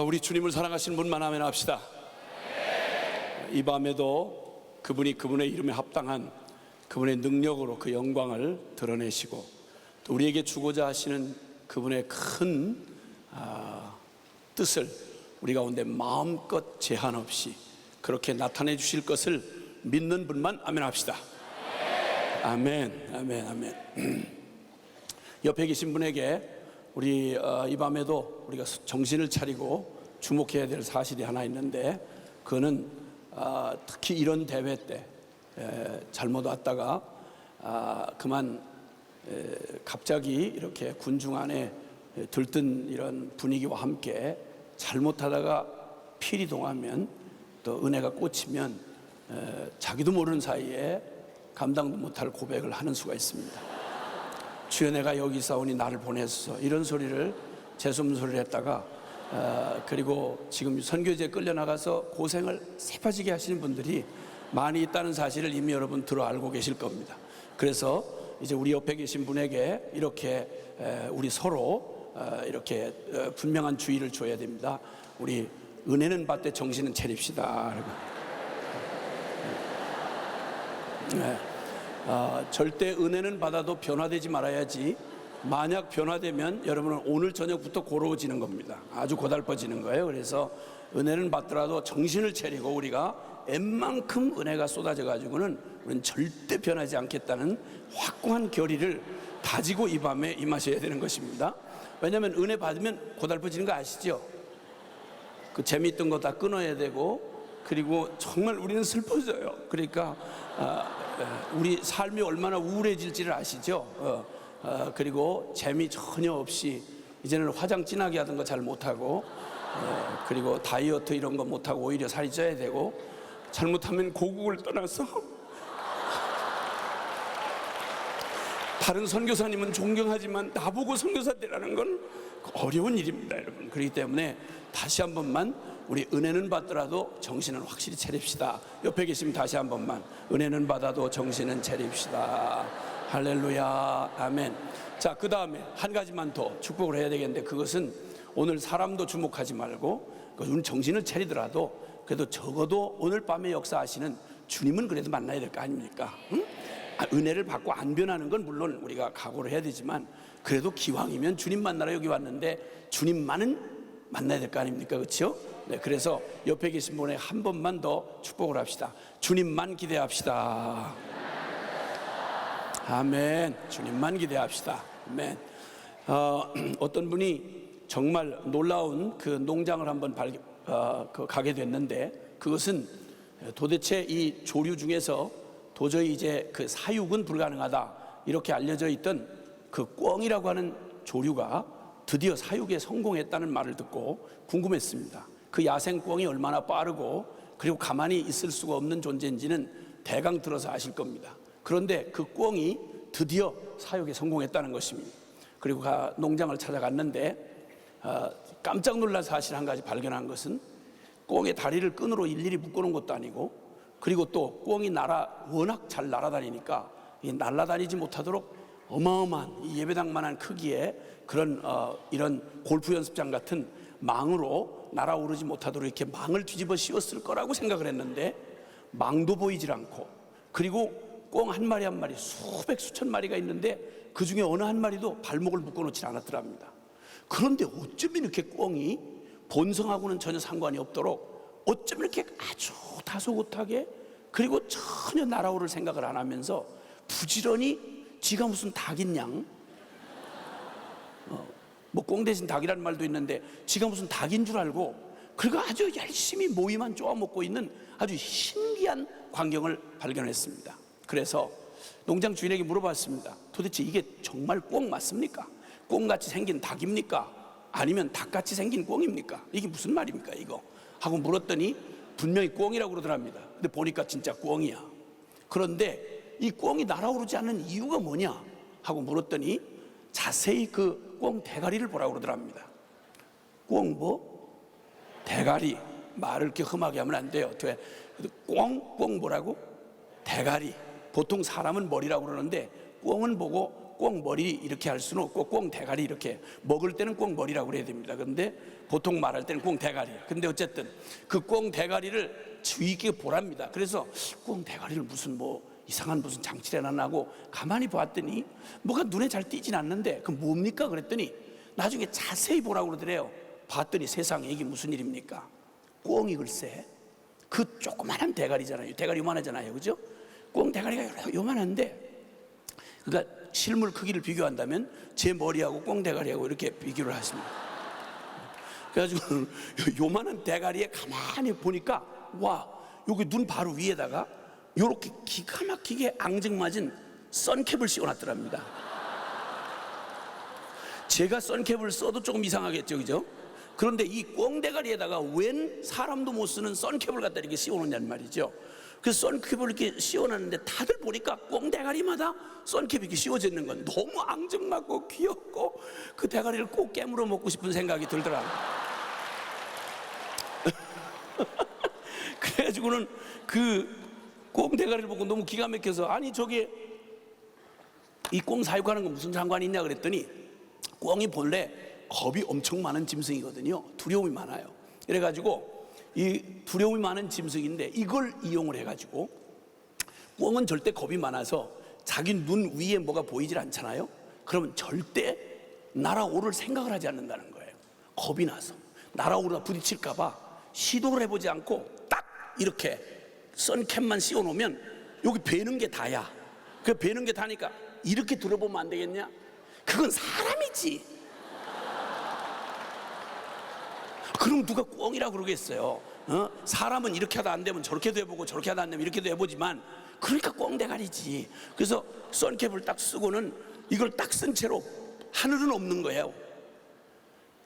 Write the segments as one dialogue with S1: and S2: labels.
S1: 우리 주님을 사랑하시는 분만 아멘 합시다. 이 밤에도 그분이 그분의 이름에 합당한 그분의 능력으로 그 영광을 드러내시고 또 우리에게 주고자 하시는 그분의 큰 뜻을 우리 가운데 마음껏 제한 없이 그렇게 나타내 주실 것을 믿는 분만 아멘 합시다. 아멘, 아멘, 아멘. 옆에 계신 분에게 우리 이 밤에도 우리가 정신을 차리고 주목해야 될 사실이 하나 있는데, 그거는 특히 이런 대회 때 잘못 왔다가 그만 갑자기 이렇게 군중 안에 들뜬 이런 분위기와 함께 잘못하다가 필이 동하면 또 은혜가 꽂히면 자기도 모르는 사이에 감당도 못할 고백을 하는 수가 있습니다. 주여, 내가 여기 있사오니 나를 보내소서, 이런 소리를 재수음소리를 했다가 그리고 지금 선교지에 끌려나가서 고생을 새빠지게 하시는 분들이 많이 있다는 사실을 이미 여러분 들어 알고 계실 겁니다. 그래서 이제 우리 옆에 계신 분에게 이렇게 우리 서로 이렇게 분명한 주의를 줘야 됩니다. 우리 은혜는 받되 정신은 차립시다. 절대 은혜는 받아도 변화되지 말아야지, 만약 변화되면 여러분은 오늘 저녁부터 고로워지는 겁니다. 아주 고달퍼지는 거예요. 그래서 은혜는 받더라도 정신을 차리고 우리가 웬만큼 은혜가 쏟아져 가지고는 우리는 절대 변하지 않겠다는 확고한 결의를 다지고 이 밤에 임하셔야 되는 것입니다. 왜냐하면 은혜 받으면 고달퍼지는 거 아시죠? 그 재미있던 거 다 끊어야 되고, 그리고 정말 우리는 슬퍼져요. 그러니까 우리 삶이 얼마나 우울해질지를 아시죠? 그리고 재미 전혀 없이 이제는 화장 진하게 하던 거 잘 못하고, 그리고 다이어트 이런 거 못하고 오히려 살이 쪄야 되고, 잘못하면 고국을 떠나서 다른 선교사님은 존경하지만 나보고 선교사 되라는 건 어려운 일입니다, 여러분. 그렇기 때문에 다시 한 번만 우리 은혜는 받더라도 정신은 확실히 차립시다. 옆에 계시면 다시 한 번만, 은혜는 받아도 정신은 차립시다. 할렐루야, 아멘. 자, 그 다음에 한 가지만 더 축복을 해야 되겠는데, 그것은 오늘 사람도 주목하지 말고 오늘 정신을 차리더라도 그래도 적어도 오늘 밤에 역사하시는 주님은 그래도 만나야 될 거 아닙니까? 응? 은혜를 받고 안 변하는 건 물론 우리가 각오를 해야 되지만, 그래도 기왕이면 주님 만나러 여기 왔는데 주님만은 만나야 될 거 아닙니까? 그렇죠? 네, 그래서 옆에 계신 분에 한 번만 더 축복을 합시다. 주님만 기대합시다. 아멘. 주님만 기대합시다. 아멘. 어떤 분이 정말 놀라운 그 농장을 한번 가게 됐는데, 그것은 도대체 이 조류 중에서 도저히 이제 그 사육은 불가능하다 이렇게 알려져 있던 그 꿩이라고 하는 조류가 드디어 사육에 성공했다는 말을 듣고 궁금했습니다. 그 야생 꿩이 얼마나 빠르고 그리고 가만히 있을 수가 없는 존재인지는 대강 들어서 아실 겁니다. 그런데 그 꿩이 드디어 사육에 성공했다는 것입니다. 그리고 농장을 찾아갔는데 깜짝 놀랄 사실 한 가지 발견한 것은, 꿩의 다리를 끈으로 일일이 묶어놓은 것도 아니고, 그리고 또 꿩이 워낙 잘 날아다니니까 날아다니지 못하도록 어마어마한 예배당만한 크기의 그런 이런 골프 연습장 같은 망으로 날아오르지 못하도록 이렇게 망을 뒤집어 씌웠을 거라고 생각을 했는데, 망도 보이질 않고, 그리고 꿩 한 마리 한 마리 수백 수천 마리가 있는데 그 중에 어느 한 마리도 발목을 묶어놓지 않았더랍니다. 그런데 어쩜 이렇게 꿩이 본성하고는 전혀 상관이 없도록 어쩜 이렇게 아주 다소곳하게, 그리고 전혀 날아오를 생각을 안 하면서 부지런히 지가 무슨 닭인 양, 뭐 꿩 대신 닭이라는 말도 있는데 지가 무슨 닭인 줄 알고, 그리고 아주 열심히 모이만 쪼아먹고 있는 아주 신기한 광경을 발견했습니다. 그래서 농장 주인에게 물어봤습니다. 도대체 이게 정말 꿩 맞습니까? 꿩같이 생긴 닭입니까? 아니면 닭같이 생긴 꿩입니까? 이게 무슨 말입니까 이거? 하고 물었더니 분명히 꿩이라고 그러더랍니다. 근데 보니까 진짜 꿩이야. 그런데 이 꿩이 날아오르지 않는 이유가 뭐냐 하고 물었더니 자세히 그 꿩 대가리를 보라고 그러더랍니다. 꿩 뭐? 대가리. 말을 이렇게 험하게 하면 안 돼요. 어떻게? 꿩 뭐라고? 대가리. 보통 사람은 머리라고 그러는데 꿩은 보고 꼭 머리 이렇게 할 수는 없고 꼭 대가리 이렇게 먹을 때는 꼭 머리라고 그래야 됩니다. 그런데 보통 말할 때는 꼭 대가리. 근데 어쨌든 그 꼭 대가리를 주의 있게 보랍니다. 그래서 꼭 대가리를 무슨 이상한 무슨 장치를 해놨나고 가만히 보았더니 뭐가 눈에 잘 띄진 않는데 그 뭡니까 그랬더니 나중에 자세히 보라고 그러더래요. 봤더니 세상에 이게 무슨 일입니까? 꿩이 글쎄 그 조그만한 대가리잖아요. 대가리 요만하잖아요, 그죠? 꿩 대가리가 요만한데, 그러니까 실물 크기를 비교한다면 제 머리하고 꿩 대가리하고 이렇게 비교를 하십니다. 그래가지고 요만한 대가리에 가만히 보니까 와, 여기 눈 바로 위에다가 요렇게 기가 막히게 앙증맞은 선캡을 씌워놨더랍니다. 제가 선캡을 써도 조금 이상하겠죠, 그죠? 그런데 이 꿩 대가리에다가 웬 사람도 못 쓰는 선캡을 갖다 이렇게 씌워놓냐는 말이죠. 그래서 선캡을 이렇게 씌워놨는데 다들 보니까 꿩 대가리마다 선캡이 이렇게 씌워져 있는 건 너무 앙증맞고 귀엽고 그 대가리를 꼭 깨물어 먹고 싶은 생각이 들더라고요. 그래가지고는 그 꿩 대가리를 보고 너무 기가 막혀서 아니 저게 이 꿩 사육하는 건 무슨 상관이 있냐 그랬더니 꿩이 본래 겁이 엄청 많은 짐승이거든요. 두려움이 많아요. 그래가지고 이 두려움이 많은 짐승인데 이걸 이용을 해가지고 꿩은 절대 겁이 많아서 자기 눈 위에 뭐가 보이질 않잖아요. 그러면 절대 날아오를 생각을 하지 않는다는 거예요. 겁이 나서 날아오르다 부딪힐까봐 시도를 해보지 않고 딱 이렇게 선캡만 씌워놓으면 여기 베는 게 다야. 그 베는 게 다니까 이렇게 들어보면 안 되겠냐? 그건 사람이지. 그럼 누가 꿩이라고 그러겠어요? 사람은 이렇게 하다 안 되면 저렇게도 해보고 저렇게 하다 안 되면 이렇게도 해보지만 그러니까 꿩 대가리지. 그래서 선캡을 딱 쓰고는 이걸 딱 쓴 채로 하늘은 없는 거예요.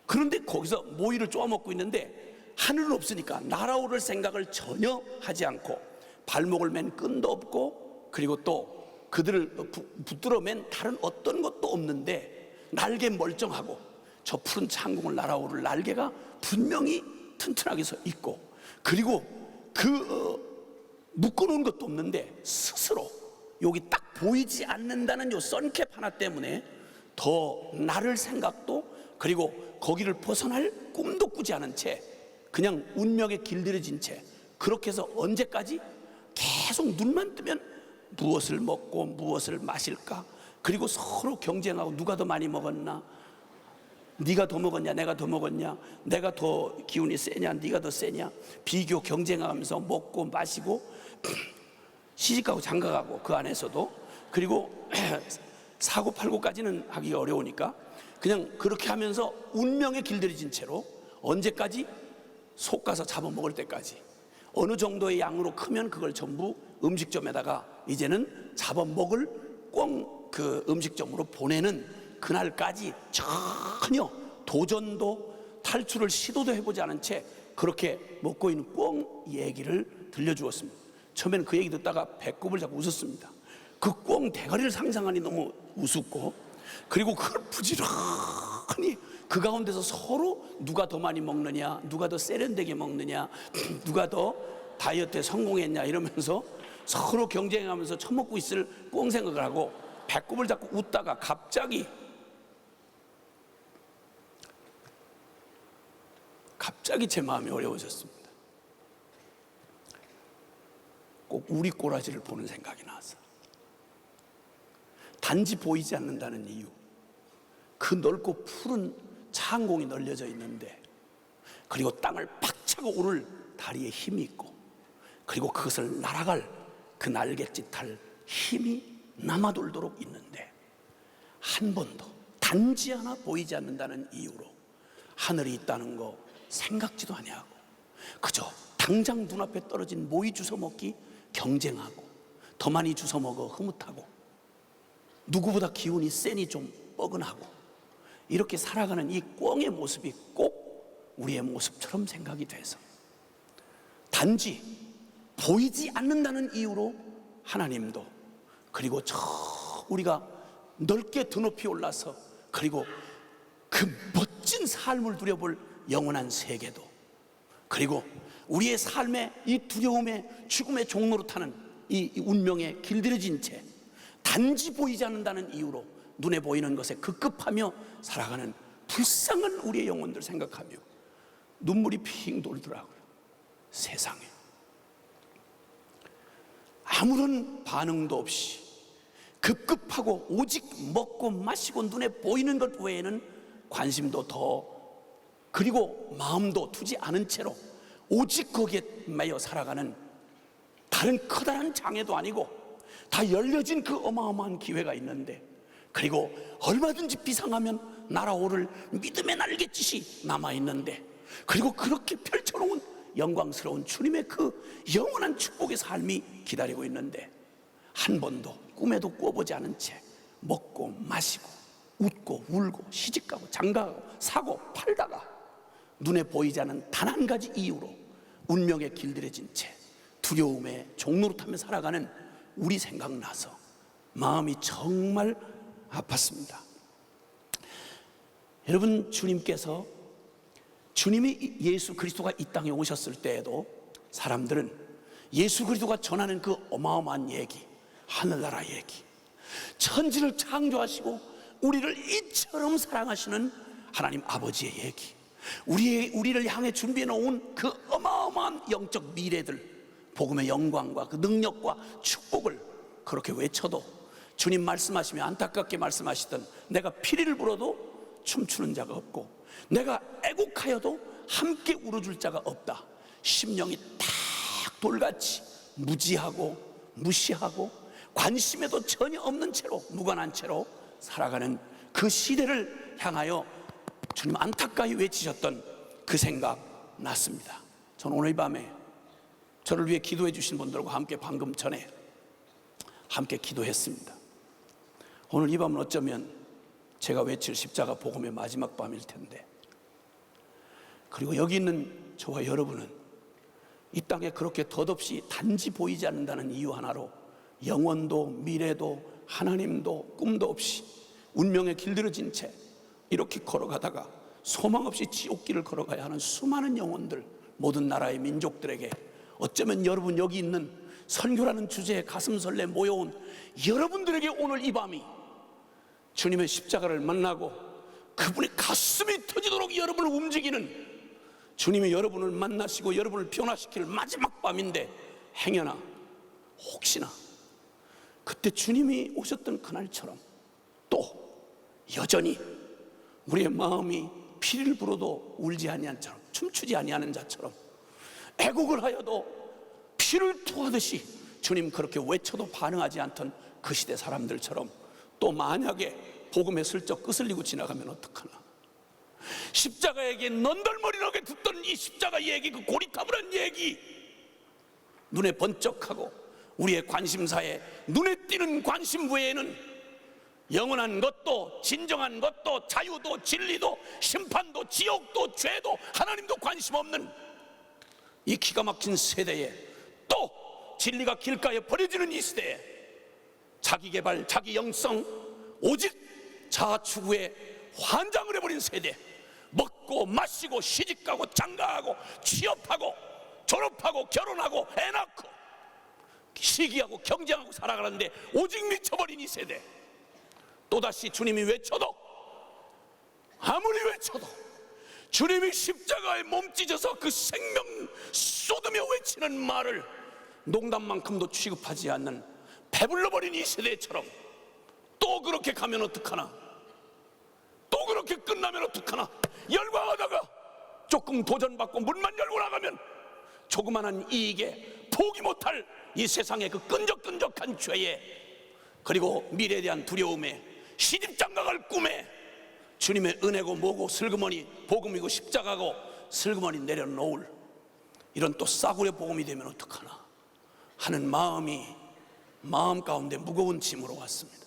S1: 그런데 거기서 모이를 쪼아먹고 있는데 하늘은 없으니까 날아오를 생각을 전혀 하지 않고 발목을 맨 끈도 없고 그리고 또 그들을 붙들어 맨 다른 어떤 것도 없는데 날개 멀쩡하고 저 푸른 창공을 날아오를 날개가 분명히 튼튼하게 서 있고 그리고 묶어놓은 것도 없는데 스스로 여기 딱 보이지 않는다는 요 선캡 하나 때문에 더 나를 생각도 그리고 거기를 벗어날 꿈도 꾸지 않은 채 그냥 운명에 길들여진 채 그렇게 해서 언제까지 계속 눈만 뜨면 무엇을 먹고 무엇을 마실까 그리고 서로 경쟁하고 누가 더 많이 먹었나 네가 더 먹었냐 내가 더 먹었냐 내가 더 기운이 세냐 네가 더 세냐 비교 경쟁하면서 먹고 마시고 시집가고 장가가고 그 안에서도 그리고 사고팔고까지는 하기가 어려우니까 그냥 그렇게 하면서 운명에 길들여진 채로 언제까지 속가서 잡아먹을 때까지 어느 정도의 양으로 크면 그걸 전부 음식점에다가 이제는 잡아먹을 꿩 그 음식점으로 보내는 그날까지 전혀 도전도 탈출을 시도도 해보지 않은 채 그렇게 먹고 있는 꿩 얘기를 들려주었습니다. 처음에는 그 얘기 듣다가 배꼽을 잡고 웃었습니다. 그 꿩 대가리를 상상하니 너무 우습고 그리고 그걸 부지런히 그 가운데서 서로 누가 더 많이 먹느냐 누가 더 세련되게 먹느냐 누가 더 다이어트에 성공했냐 이러면서 서로 경쟁하면서 처먹고 있을 꿩 생각을 하고 배꼽을 잡고 웃다가 갑자기 제 마음이 어려워졌습니다. 꼭 우리 꼬라지를 보는 생각이 나서 단지 보이지 않는다는 이유 그 넓고 푸른 창공이 널려져 있는데 그리고 땅을 박차고 오를 다리에 힘이 있고 그리고 그것을 날아갈 그 날갯짓할 힘이 남아돌도록 있는데 한 번도 단지 하나 보이지 않는다는 이유로 하늘이 있다는 거 생각지도 아니하고 그저 당장 눈앞에 떨어진 모이 주워 먹기 경쟁하고 더 많이 주워 먹어 흐뭇하고 누구보다 기운이 세니 좀 뻐근하고 이렇게 살아가는 이 꿩의 모습이 꼭 우리의 모습처럼 생각이 돼서 단지 보이지 않는다는 이유로 하나님도 그리고 저 우리가 넓게 드높이 올라서 그리고 그 멋진 삶을 누려볼 영원한 세계도 그리고 우리의 삶의 이 두려움의 죽음의 종로로 타는 이 운명에 길들여진 채 단지 보이지 않는다는 이유로 눈에 보이는 것에 급급하며 살아가는 불쌍한 우리의 영혼들 생각하며 눈물이 핑 돌더라고요. 세상에 아무런 반응도 없이 급급하고 오직 먹고 마시고 눈에 보이는 것 외에는 관심도 더 그리고 마음도 두지 않은 채로 오직 거기에 매여 살아가는, 다른 커다란 장애도 아니고 다 열려진 그 어마어마한 기회가 있는데, 그리고 얼마든지 비상하면 날아오를 믿음의 날갯짓이 남아있는데, 그리고 그렇게 펼쳐놓은 영광스러운 주님의 그 영원한 축복의 삶이 기다리고 있는데, 한 번도 꿈에도 꿔보지 않은 채 먹고 마시고 웃고 울고 시집가고 장가가고 사고 팔다가 눈에 보이지 않는 단 한 가지 이유로 운명에 길들여진 채 두려움에 종노릇하며 살아가는 우리 생각나서 마음이 정말 아팠습니다. 여러분, 주님이 예수 그리스도가 이 땅에 오셨을 때에도 사람들은 예수 그리스도가 전하는 그 어마어마한 얘기, 하늘나라 얘기, 천지를 창조하시고 우리를 이처럼 사랑하시는 하나님 아버지의 얘기, 우리를 향해 준비해 놓은 그 어마어마한 영적 미래들, 복음의 영광과 그 능력과 축복을 그렇게 외쳐도 주님 말씀하시며 안타깝게 말씀하시던, 내가 피리를 불어도 춤추는 자가 없고 내가 애곡하여도 함께 울어줄 자가 없다. 심령이 딱 돌같이 무지하고 무시하고 관심에도 전혀 없는 채로 무관한 채로 살아가는 그 시대를 향하여 주님 안타까이 외치셨던 그 생각 났습니다. 저는 오늘 밤에 저를 위해 기도해 주신 분들과 함께 방금 전에 함께 기도했습니다. 오늘 이 밤은 어쩌면 제가 외칠 십자가 복음의 마지막 밤일 텐데, 그리고 여기 있는 저와 여러분은 이 땅에 그렇게 덧없이 단지 보이지 않는다는 이유 하나로 영원도 미래도 하나님도 꿈도 없이 운명에 길들여진 채 이렇게 걸어가다가 소망 없이 지옥길을 걸어가야 하는 수많은 영혼들, 모든 나라의 민족들에게, 어쩌면 여러분 여기 있는 선교라는 주제에 가슴 설레 모여온 여러분들에게 오늘 이 밤이 주님의 십자가를 만나고 그분의 가슴이 터지도록 여러분을 움직이는, 주님이 여러분을 만나시고 여러분을 변화시킬 마지막 밤인데, 행여나 혹시나 그때 주님이 오셨던 그날처럼 또 여전히 우리의 마음이 피리를 불어도 울지 아니한 자처럼, 춤추지 아니하는 자처럼, 애곡을 하여도 피를 토하듯이 주님 그렇게 외쳐도 반응하지 않던 그 시대 사람들처럼 또 만약에 복음에 슬쩍 끄슬리고 지나가면 어떡하나. 십자가에게 넌덜머리하게 듣던 이 십자가 얘기, 그 고리타분한 얘기, 눈에 번쩍하고 우리의 관심사에 눈에 띄는 관심 외에는 영원한 것도 진정한 것도 자유도 진리도 심판도 지옥도 죄도 하나님도 관심 없는 이 기가 막힌 세대에, 또 진리가 길가에 버려지는 이 시대에 자기 개발, 자기 영성, 오직 자아 추구에 환장을 해버린 세대, 먹고 마시고 시집가고 장가하고 취업하고 졸업하고 결혼하고 애 낳고 시기하고 경쟁하고 살아가는데 오직 미쳐버린 이 세대, 또다시 주님이 외쳐도, 아무리 외쳐도 주님이 십자가에 몸찢어서 그 생명 쏟으며 외치는 말을 농담만큼도 취급하지 않는 배불러버린 이 세대처럼 또 그렇게 가면 어떡하나, 또 그렇게 끝나면 어떡하나. 열광하다가 조금 도전받고 문만 열고 나가면 조그만한 이익에 포기 못할 이 세상의 그 끈적끈적한 죄에, 그리고 미래에 대한 두려움에, 시집장가갈 꿈에 주님의 은혜고 뭐고 슬그머니 복음이고 십자가고 슬그머니 내려놓을 이런 또 싸구려 복음이 되면 어떡하나 하는 마음이 마음 가운데 무거운 짐으로 왔습니다.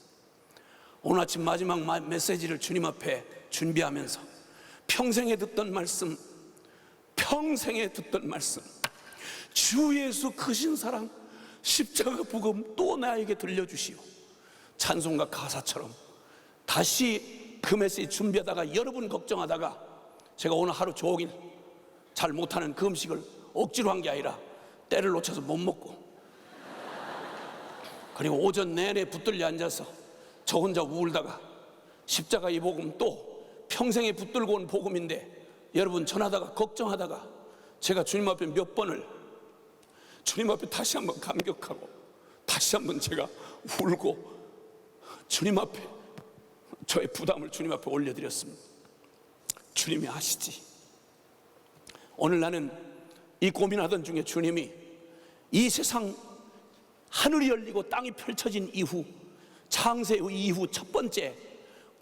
S1: 오늘 아침 마지막 메시지를 주님 앞에 준비하면서 평생에 듣던 말씀, 주 예수 크신 사랑, 십자가 복음 또 나에게 들려주시오. 찬송가 가사처럼 다시 그 메시지 준비하다가 여러분 걱정하다가 제가 오늘 하루 종일 잘 못하는 그 음식을 억지로 한 게 아니라 때를 놓쳐서 못 먹고, 그리고 오전 내내 붙들려 앉아서 저 혼자 울다가 십자가 이 복음 또 평생에 붙들고 온 복음인데, 여러분 전하다가 걱정하다가 제가 주님 앞에 몇 번을 주님 앞에 다시 한번 감격하고 다시 한번 제가 울고 주님 앞에 저의 부담을 주님 앞에 올려드렸습니다. 주님이 아시지. 오늘 나는 이 고민하던 중에 주님이 이 세상 하늘이 열리고 땅이 펼쳐진 이후, 창세 이후 첫 번째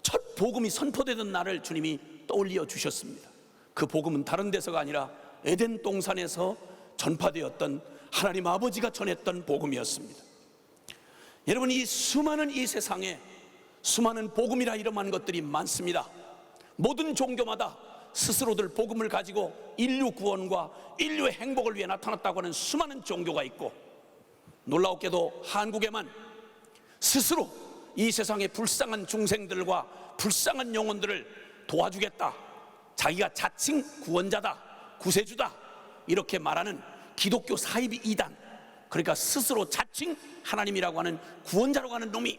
S1: 첫 복음이 선포되던 날을 주님이 떠올려 주셨습니다. 그 복음은 다른 데서가 아니라 에덴 동산에서 전파되었던 하나님 아버지가 전했던 복음이었습니다. 여러분, 이 수많은 이 세상에 수많은 복음이라 이름한 것들이 많습니다. 모든 종교마다 스스로들 복음을 가지고 인류 구원과 인류의 행복을 위해 나타났다고 하는 수많은 종교가 있고, 놀라웠게도 한국에만 스스로 이 세상의 불쌍한 중생들과 불쌍한 영혼들을 도와주겠다, 자기가 자칭 구원자다, 구세주다 이렇게 말하는 기독교 사이비 이단, 그러니까 스스로 자칭 하나님이라고 하는 구원자라고 하는 놈이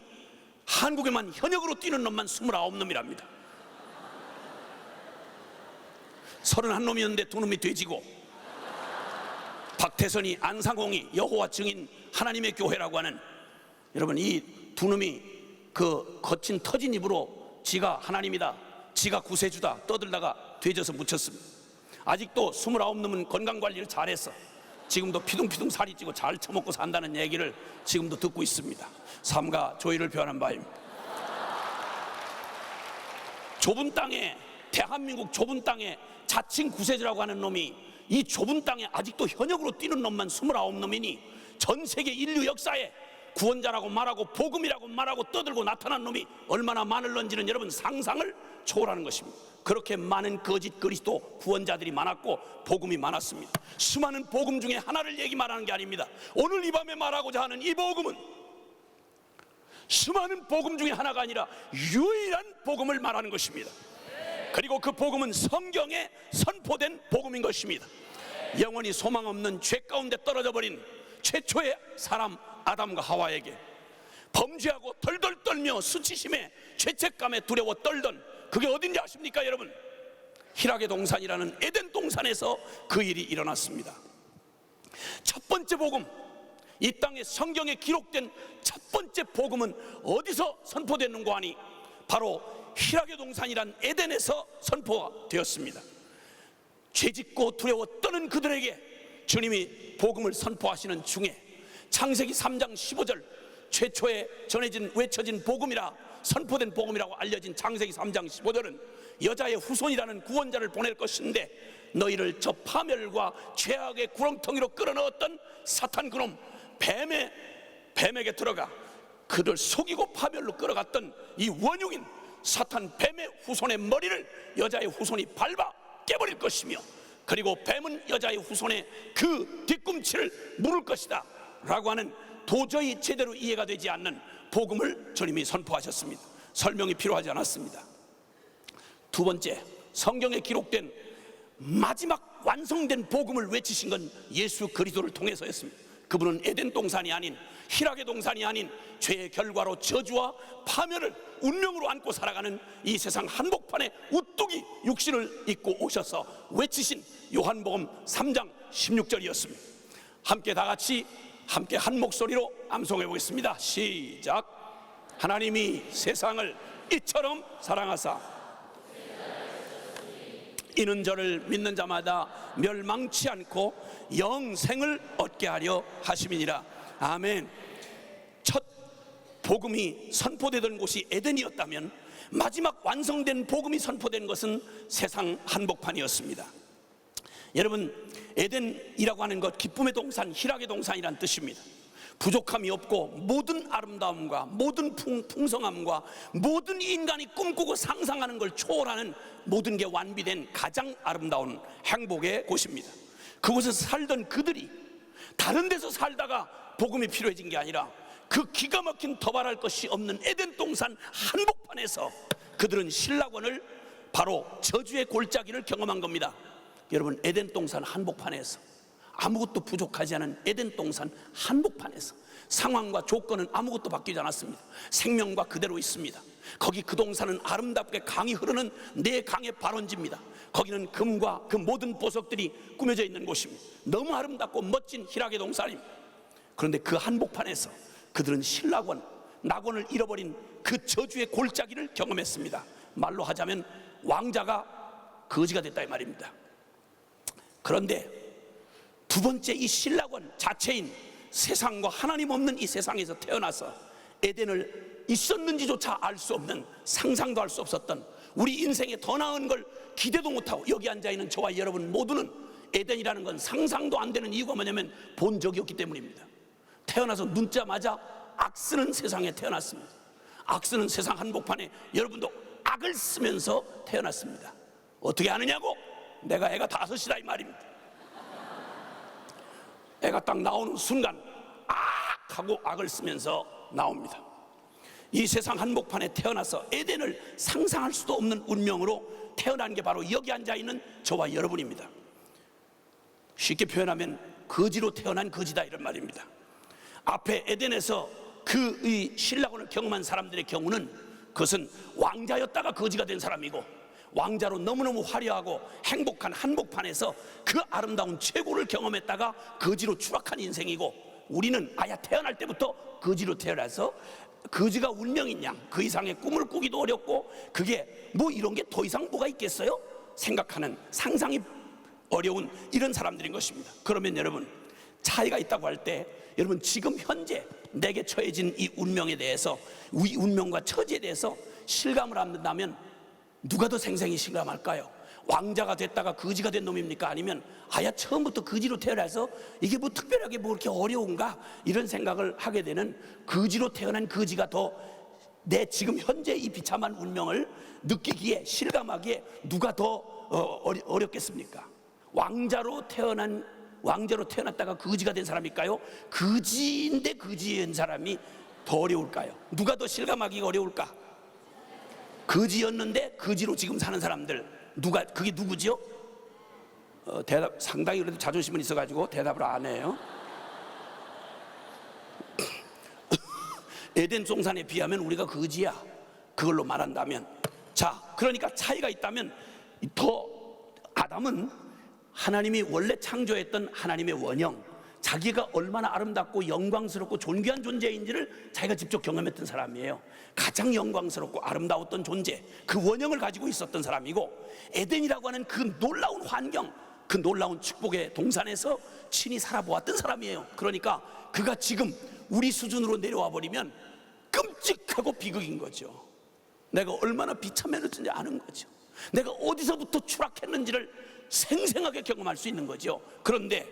S1: 한국에만 현역으로 뛰는 놈만 29놈이랍니다. 31놈이었는데 2놈이 돼지고, 박태선이, 안상홍이 여호와 증인 하나님의 교회라고 하는, 여러분 이 2놈이 그 거친 터진 입으로 지가 하나님이다, 지가 구세주다 떠들다가 돼져서 묻혔습니다. 아직도 29놈은 건강관리를 잘해서 지금도 피둥피둥 살이 찌고 잘 처먹고 산다는 얘기를 지금도 듣고 있습니다. 삼가 조의를 표하는 바입니다. 좁은 땅에, 대한민국 좁은 땅에 자칭 구세주라고 하는 놈이 이 좁은 땅에 아직도 현역으로 뛰는 놈만 29놈이니 전 세계 인류 역사에 구원자라고 말하고 복음이라고 말하고 떠들고 나타난 놈이 얼마나 많을런지는 여러분 상상을 초월하는 것입니다. 그렇게 많은 거짓 그리스도 구원자들이 많았고 복음이 많았습니다. 수많은 복음 중에 하나를 얘기만 하는 게 아닙니다. 오늘 이 밤에 말하고자 하는 이 복음은 수많은 복음 중에 하나가 아니라 유일한 복음을 말하는 것입니다. 그리고 그 복음은 성경에 선포된 복음인 것입니다. 영원히 소망 없는 죄 가운데 떨어져 버린 최초의 사람 아담과 하와에게 범죄하고 덜덜 떨며 수치심에 죄책감에 두려워 떨던 그게 어딘지 아십니까 여러분? 희락의 동산이라는 에덴 동산에서 그 일이 일어났습니다. 첫 번째 복음, 이 땅에 성경에 기록된 첫 번째 복음은 어디서 선포됐는가 하니 바로 희락의 동산이란 에덴에서 선포가 되었습니다. 죄짓고 두려워 떠는 그들에게 주님이 복음을 선포하시는 중에 창세기 3장 15절, 최초에 전해진 외쳐진 복음이라 선포된 복음이라고 알려진 창세기 3장 15절은 여자의 후손이라는 구원자를 보낼 것인데 너희를 저 파멸과 죄악의 구렁텅이로 끌어넣었던 사탄 그놈 뱀에게 들어가 그를 속이고 파멸로 끌어갔던 이 원흉인 사탄 뱀의 후손의 머리를 여자의 후손이 밟아 깨버릴 것이며, 그리고 뱀은 여자의 후손의 그 뒤꿈치를 물을 것이다 라고 하는 도저히 제대로 이해가 되지 않는 복음을 주님이 선포하셨습니다. 설명이 필요하지 않았습니다. 두 번째, 성경에 기록된 마지막 완성된 복음을 외치신 건 예수 그리스도를 통해서였습니다. 그분은 에덴 동산이 아닌, 희락의 동산이 아닌 죄의 결과로 저주와 파멸을 운명으로 안고 살아가는 이 세상 한복판에 우뚝이 육신을 입고 오셔서 외치신 요한복음 3장 16절이었습니다. 함께 다 같이 함께 한 목소리로 암송해 보겠습니다. 시작. 하나님이 세상을 이처럼 사랑하사 이는 저를 믿는 자마다 멸망치 않고 영생을 얻게 하려 하심이니라. 아멘. 첫 복음이 선포되던 곳이 에덴이었다면 마지막 완성된 복음이 선포된 것은 세상 한복판이었습니다. 여러분, 에덴이라고 하는 것 기쁨의 동산, 희락의 동산이란 뜻입니다. 부족함이 없고 모든 아름다움과 모든 풍성함과 모든 인간이 꿈꾸고 상상하는 걸 초월하는 모든 게 완비된 가장 아름다운 행복의 곳입니다. 그곳에서 살던 그들이 다른 데서 살다가 복음이 필요해진 게 아니라 그 기가 막힌 더발할 것이 없는 에덴 동산 한복판에서 그들은 신락원을, 바로 저주의 골짜기를 경험한 겁니다. 여러분, 에덴 동산 한복판에서 아무것도 부족하지 않은 에덴 동산 한복판에서 상황과 조건은 아무것도 바뀌지 않았습니다. 생명과 그대로 있습니다. 거기 그 동산은 아름답게 강이 흐르는 네 강의 발원지입니다. 거기는 금과 그 모든 보석들이 꾸며져 있는 곳입니다. 너무 아름답고 멋진 희락의 동산입니다. 그런데 그 한복판에서 그들은 신락원, 낙원을 잃어버린 그 저주의 골짜기를 경험했습니다. 말로 하자면 왕자가 거지가 됐다 이 말입니다. 그런데 두 번째 이 신락원 자체인 세상과 하나님 없는 이 세상에서 태어나서 에덴을 있었는지조차 알 수 없는, 상상도 할 수 없었던, 우리 인생에 더 나은 걸 기대도 못하고 여기 앉아있는 저와 여러분 모두는 에덴이라는 건 상상도 안 되는 이유가 뭐냐면 본 적이 없기 때문입니다. 태어나서 눈자마자 악쓰는 세상에 태어났습니다. 악쓰는 세상 한복판에 여러분도 악을 쓰면서 태어났습니다. 어떻게 아느냐고? 내가 애가 5이다 이 말입니다. 애가 딱 나오는 순간 악 하고 악을 쓰면서 나옵니다. 이 세상 한복판에 태어나서 에덴을 상상할 수도 없는 운명으로 태어난 게 바로 여기 앉아있는 저와 여러분입니다. 쉽게 표현하면 거지로 태어난 거지다 이런 말입니다. 앞에 에덴에서 그 이 신락원을 경험한 사람들의 경우는 그것은 왕자였다가 거지가 된 사람이고, 왕자로 너무너무 화려하고 행복한 한복판에서 그 아름다운 최고를 경험했다가 거지로 추락한 인생이고, 우리는 아야 태어날 때부터 거지로 태어나서 거지가 운명인 양 그 이상의 꿈을 꾸기도 어렵고, 그게 뭐 이런 게 더 이상 뭐가 있겠어요? 생각하는, 상상이 어려운 이런 사람들인 것입니다. 그러면 여러분, 차이가 있다고 할 때 여러분 지금 현재 내게 처해진 이 운명에 대해서, 이 운명과 처지에 대해서 실감을 한다면 누가 더 생생히 실감할까요? 왕자가 됐다가 거지가 된 놈입니까? 아니면 아야 처음부터 거지로 태어나서 이게 뭐 특별하게 뭐 그렇게 어려운가 이런 생각을 하게 되는 거지로 태어난 거지가 더 내 지금 현재 이 비참한 운명을 느끼기에, 실감하기에 누가 더 어렵겠습니까? 왕자로 태어났다가 거지가 된 사람일까요? 거지인데 거지인 사람이 더 어려울까요? 누가 더 실감하기가 어려울까? 거지였는데 거지로 지금 사는 사람들, 그게 누구죠? 대답 상당히 그래도 자존심은 있어가지고 대답을 안 해요. 에덴 동산에 비하면 우리가 거지야, 그걸로 말한다면. 자, 그러니까 차이가 있다면 더 아담은 하나님이 원래 창조했던 하나님의 원형, 자기가 얼마나 아름답고 영광스럽고 존귀한 존재인지를 자기가 직접 경험했던 사람이에요. 가장 영광스럽고 아름다웠던 존재, 그 원형을 가지고 있었던 사람이고, 에덴이라고 하는 그 놀라운 환경, 그 놀라운 축복의 동산에서 친히 살아보았던 사람이에요. 그러니까 그가 지금 우리 수준으로 내려와 버리면 끔찍하고 비극인 거죠. 내가 얼마나 비참해졌는지 아는 거죠. 내가 어디서부터 추락했는지를 생생하게 경험할 수 있는 거죠. 그런데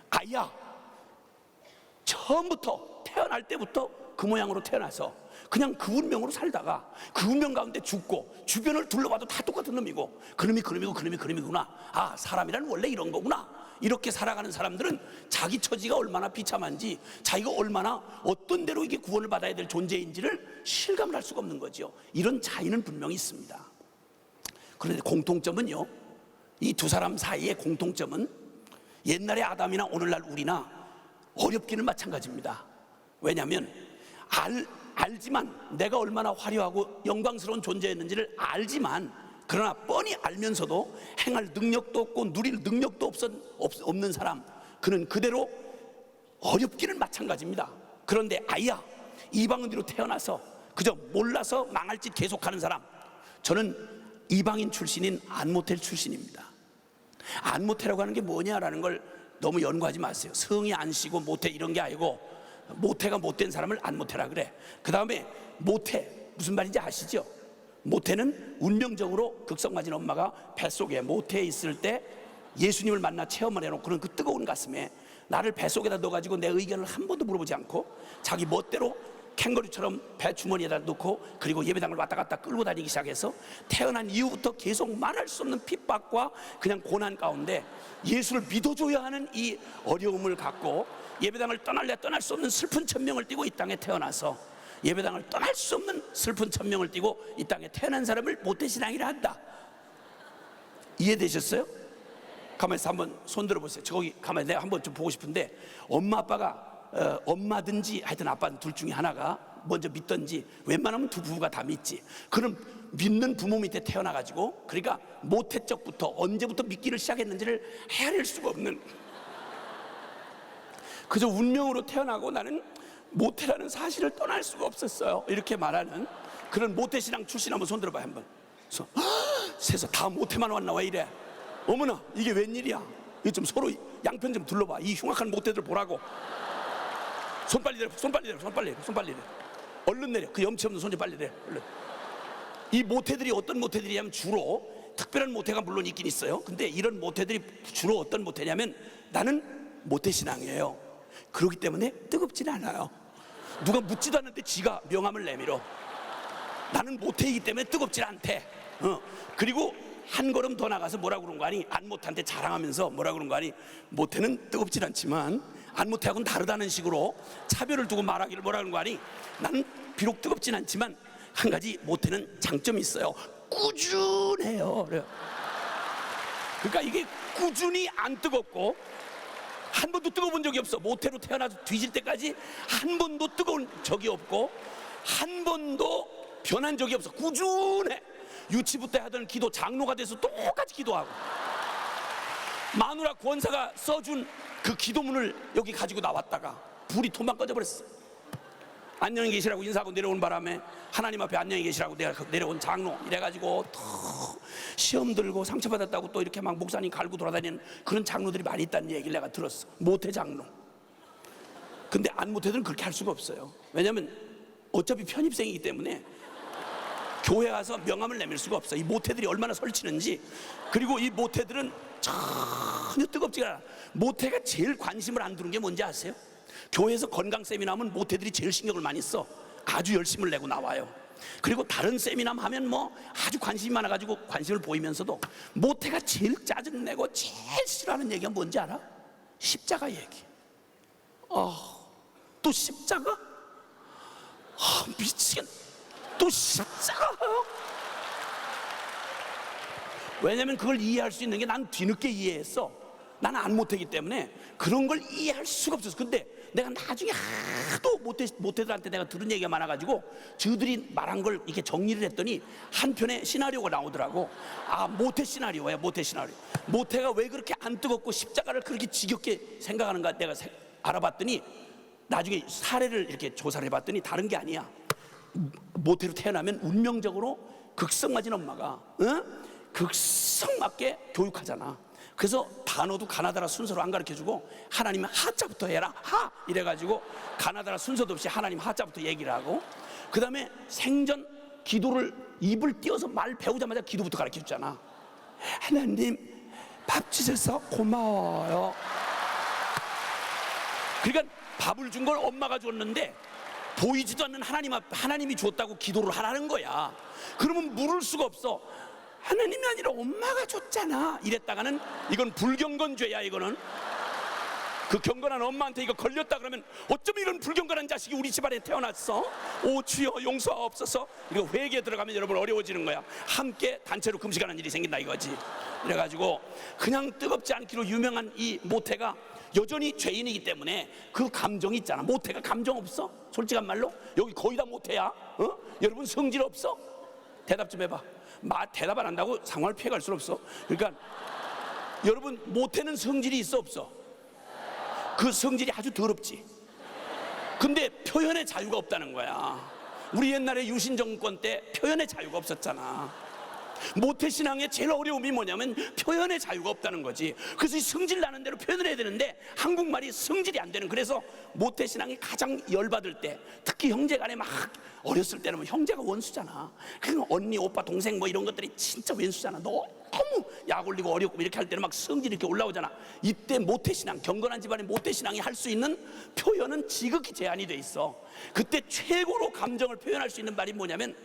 S1: 아야 처음부터 태어날 때부터 그 모양으로 태어나서 그냥 그 운명으로 살다가 그 운명 가운데 죽고, 주변을 둘러봐도 다 똑같은 놈이고, 그놈이구나. 아, 사람이란 원래 이런 거구나. 이렇게 살아가는 사람들은 자기 처지가 얼마나 비참한지, 자기가 얼마나 어떤 대로 이게 구원을 받아야 될 존재인지를 실감을 할 수가 없는 거죠. 이런 차이는 분명히 있습니다. 그런데 공통점은요, 이 두 사람 사이의 공통점은 옛날의 아담이나 오늘날 우리나 어렵기는 마찬가지입니다. 왜냐하면 알지만, 내가 얼마나 화려하고 영광스러운 존재였는지를 알지만, 그러나 뻔히 알면서도 행할 능력도 없고 누릴 능력도 없는 사람, 그는 그대로 어렵기는 마찬가지입니다. 그런데 아야 이방인으로 태어나서 그저 몰라서 망할 짓 계속하는 사람, 저는 이방인 출신인 안모텔 출신입니다. 안모태라고 하는 게 뭐냐라는 걸 너무 연구하지 마세요. 성이 안 씨고 모태 이런 게 아니고, 모태가 못된 사람을 안모태라 그래. 그 다음에 모태 무슨 말인지 아시죠? 모태는 운명적으로 극성맞은 엄마가 뱃속에 모태에 있을 때 예수님을 만나 체험을 해놓고, 그런 그 뜨거운 가슴에 나를 뱃속에다 넣어가지고 내 의견을 한 번도 물어보지 않고 자기 멋대로 캥거루처럼 배 주머니에다 넣고, 그리고 예배당을 왔다 갔다 끌고 다니기 시작해서 태어난 이후부터 계속 말할 수 없는 핍박과 그냥 고난 가운데 예수를 믿어줘야 하는 이 어려움을 갖고, 예배당을 떠날 수 없는 슬픈 천명을 띠고 이 땅에 태어나서 예배당을 떠날 수 없는 슬픈 천명을 띠고 이 땅에 태어난 사람을 모태신앙이라 한다. 이해되셨어요? 가만히 있어, 한번 손 들어보세요. 저기 가만히 내가 한번 좀 보고 싶은데, 엄마 아빠가 엄마든지 하여튼 아빠는 둘 중에 하나가 먼저 믿든지, 웬만하면 두 부부가 다 믿지. 그런 믿는 부모 밑에 태어나가지고, 그러니까 모태 적부터 언제부터 믿기를 시작했는지를 헤아릴 수가 없는, 그저 운명으로 태어나고 나는 모태라는 사실을 떠날 수가 없었어요, 이렇게 말하는 그런 모태신앙 출신 한번 손 들어봐요. 한번 세상 다 모태만 왔나 왜 이래. 어머나 이게 웬일이야. 이거 좀 서로 양편 좀 둘러봐. 이 흉악한 모태들 보라고. 손 빨리 내려, 손 빨리 내려, 손 빨리 내려, 손 빨리 내려. 얼른 내려. 그 염치 없는 손 좀 빨리 내려. 얼른. 이 모태들이 어떤 모태들이냐면, 주로 특별한 모태가 물론 있긴 있어요. 근데 이런 모태들이 주로 어떤 모태냐면, 나는 모태신앙이에요. 그렇기 때문에 뜨겁지는 않아요. 누가 묻지도 않는데 지가 명함을 내밀어. 나는 모태이기 때문에 뜨겁지 않대. 그리고 한 걸음 더 나가서 뭐라고 그런 거 아니? 안모태한테 자랑하면서 뭐라고 그런 거 아니? 모태는 뜨겁진 않지만 안모태하고는 다르다는 식으로 차별을 두고 말하기를 뭐라고 그런 거 아니? 나는 비록 뜨겁진 않지만 한 가지 모태는 장점이 있어요. 꾸준해요. 그러니까 이게 꾸준히 안 뜨겁고, 한 번도 뜨거운 적이 없어. 모태로 태어나서 뒤질 때까지 한 번도 뜨거운 적이 없고, 한 번도 변한 적이 없어. 꾸준해. 유치부 때 하던 기도 장로가 돼서 똑같이 기도하고, 마누라 권사가 써준 그 기도문을 여기 가지고 나왔다가 불이 토막 꺼져버렸어. 안녕히 계시라고 인사하고 내려온 바람에 하나님 앞에 안녕히 계시라고 내가 내려온 장로 이래가지고 또 시험 들고 상처받았다고 또 이렇게 막 목사님 갈고 돌아다니는 그런 장로들이 많이 있다는 얘기를 내가 들었어. 모태 장로. 근데 안 모태들은 그렇게 할 수가 없어요. 왜냐면 어차피 편입생이기 때문에 교회 가서 명함을 내밀 수가 없어. 이 모태들이 얼마나 설치는지. 그리고 이 모태들은 전혀 뜨겁지가 않아. 모태가 제일 관심을 안 두는 게 뭔지 아세요? 교회에서 건강 세미나 하면 모태들이 제일 신경을 많이 써. 아주 열심을 내고 나와요. 그리고 다른 세미나 하면 뭐 아주 관심이 많아가지고 관심을 보이면서도, 모태가 제일 짜증내고 제일 싫어하는 얘기가 뭔지 알아? 십자가 얘기. 또 십자가? 미치겠네. 또 십자가? 왜냐면 그걸 이해할 수 있는 게 난 뒤늦게 이해했어. 나는 안 모태기 때문에 그런 걸 이해할 수가 없었어. 근데 내가 나중에 하도 모태들한테 내가 들은 얘기가 많아가지고 저들이 말한 걸 이렇게 정리를 했더니 한편의 시나리오가 나오더라고. 모태 시나리오야. 모태 시나리오. 모태가 왜 그렇게 안 뜨겁고 십자가를 그렇게 지겹게 생각하는가 내가 알아봤더니, 나중에 사례를 이렇게 조사를 해봤더니 다른 게 아니야. 모태로 태어나면 운명적으로 극성맞은 엄마가 극성맞게 교육하잖아. 그래서 단어도 가나다라 순서로 안 가르쳐주고 하나님은 하자부터 해라. 하! 이래가지고 가나다라 순서도 없이 하나님 하자부터 얘기를 하고, 그 다음에 생전 기도를 입을 띄워서 말 배우자마자 기도부터 가르쳐주잖아. 하나님 밥 주셔서 고마워요. 그러니까 밥을 준 걸 엄마가 줬는데 보이지도 않는 하나님이 줬다고 기도를 하라는 거야. 그러면 물을 수가 없어. 하나님이 아니라 엄마가 줬잖아 이랬다가는 이건 불경건죄야. 이거는 그 경건한 엄마한테 이거 걸렸다 그러면 어쩌면 이런 불경건한 자식이 우리 집안에 태어났어. 오 주여 용서하옵소서. 이거 회개에 들어가면 여러분 어려워지는 거야. 함께 단체로 금식하는 일이 생긴다 이거지. 그래가지고 그냥 뜨겁지 않기로 유명한 이 모태가 여전히 죄인이기 때문에 그 감정이 있잖아. 모태가 감정 없어? 솔직한 말로 여기 거의 다 모태야. 여러분 성질 없어? 대답 좀 해봐. 대답 안 한다고 상황을 피해갈 수는 없어. 그러니까 여러분 모태는 성질이 있어 없어? 그 성질이 아주 더럽지. 근데 표현의 자유가 없다는 거야. 우리 옛날에 유신 정권 때 표현의 자유가 없었잖아. 모태신앙의 제일 어려움이 뭐냐면 표현의 자유가 없다는 거지. 그래서 이 성질 나는 대로 표현을 해야 되는데 한국말이 성질이 안 되는. 그래서 모태신앙이 가장 열받을 때, 특히 형제간에 막 어렸을 때는 형제가 원수잖아. 그냥 언니 오빠 동생 뭐 이런 것들이 진짜 왼수잖아. 너무 약 올리고 어렵고 이렇게 할 때는 막 성질이 이렇게 올라오잖아. 이때 모태신앙, 경건한 집안의 모태신앙이 할 수 있는 표현은 지극히 제한이 돼 있어. 그때 최고로 감정을 표현할 수 있는 말이 뭐냐면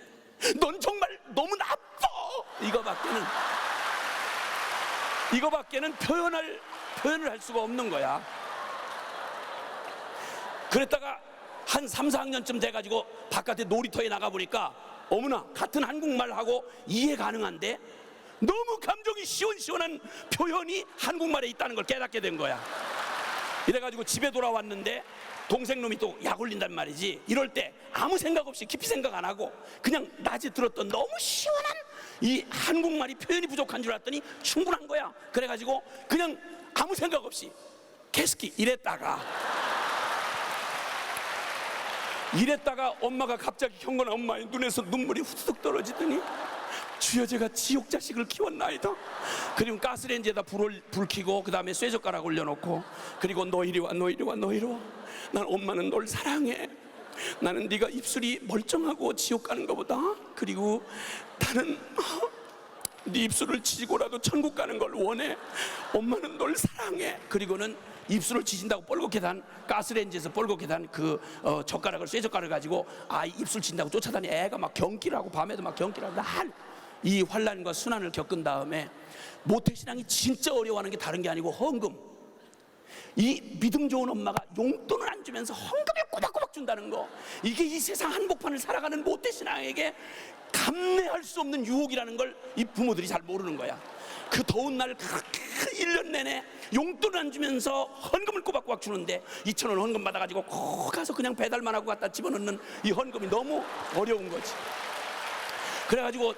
S1: 넌 정말 너무 나빠. 이거밖에는 표현을 할 수가 없는 거야. 그랬다가 한 3, 4학년쯤 돼가지고 바깥에 놀이터에 나가보니까 어머나 같은 한국말하고 이해 가능한데 너무 감정이 시원시원한 표현이 한국말에 있다는 걸 깨닫게 된 거야. 이래가지고 집에 돌아왔는데 동생 놈이 또 약 올린단 말이지. 이럴 때 아무 생각 없이 깊이 생각 안 하고 그냥 낮에 들었던 너무 시원한 이 한국말이 표현이 부족한 줄 알았더니 충분한 거야. 그래가지고 그냥 아무 생각 없이 계속 이랬다가 엄마가 갑자기 경건한 엄마의 눈에서 눈물이 후두둑 떨어지더니 주여 제가 지옥 자식을 키웠나이다. 그리고 가스레인지에다 불 켜고 그 다음에 쇠젓가락 올려놓고 그리고 너 이리 와 너 이리 와 너 이리 와. 난 엄마는 널 사랑해. 나는 네가 입술이 멀쩡하고 지옥 가는 것보다 그리고 나는 네 입술을 치고라도 천국 가는 걸 원해. 엄마는 널 사랑해. 그리고는 입술을 치진다고 뻘겋게 단 가스레인지에서 뻘겋게 단 그 젓가락을 쇠젓가락을 가지고 아이 입술 친다고 쫓아다니 애가 막 경기라고 밤에도 막 경기라고 난 이 환난과 순환을 겪은 다음에 모태신앙이 진짜 어려워하는 게 다른 게 아니고 헌금. 이 믿음 좋은 엄마가 용돈을 안 주면서 헌금을 꼬박꼬박 준다는 거, 이게 이 세상 한복판을 살아가는 모태신앙에게 감내할 수 없는 유혹이라는 걸 이 부모들이 잘 모르는 거야. 그 더운 날 그렇게 1년 내내 용돈을 안 주면서 헌금을 꼬박꼬박 주는데 2,000원 헌금 받아가지고 꼭 가서 그냥 배달만 하고 갖다 집어넣는 이 헌금이 너무 어려운 거지. 그래가지고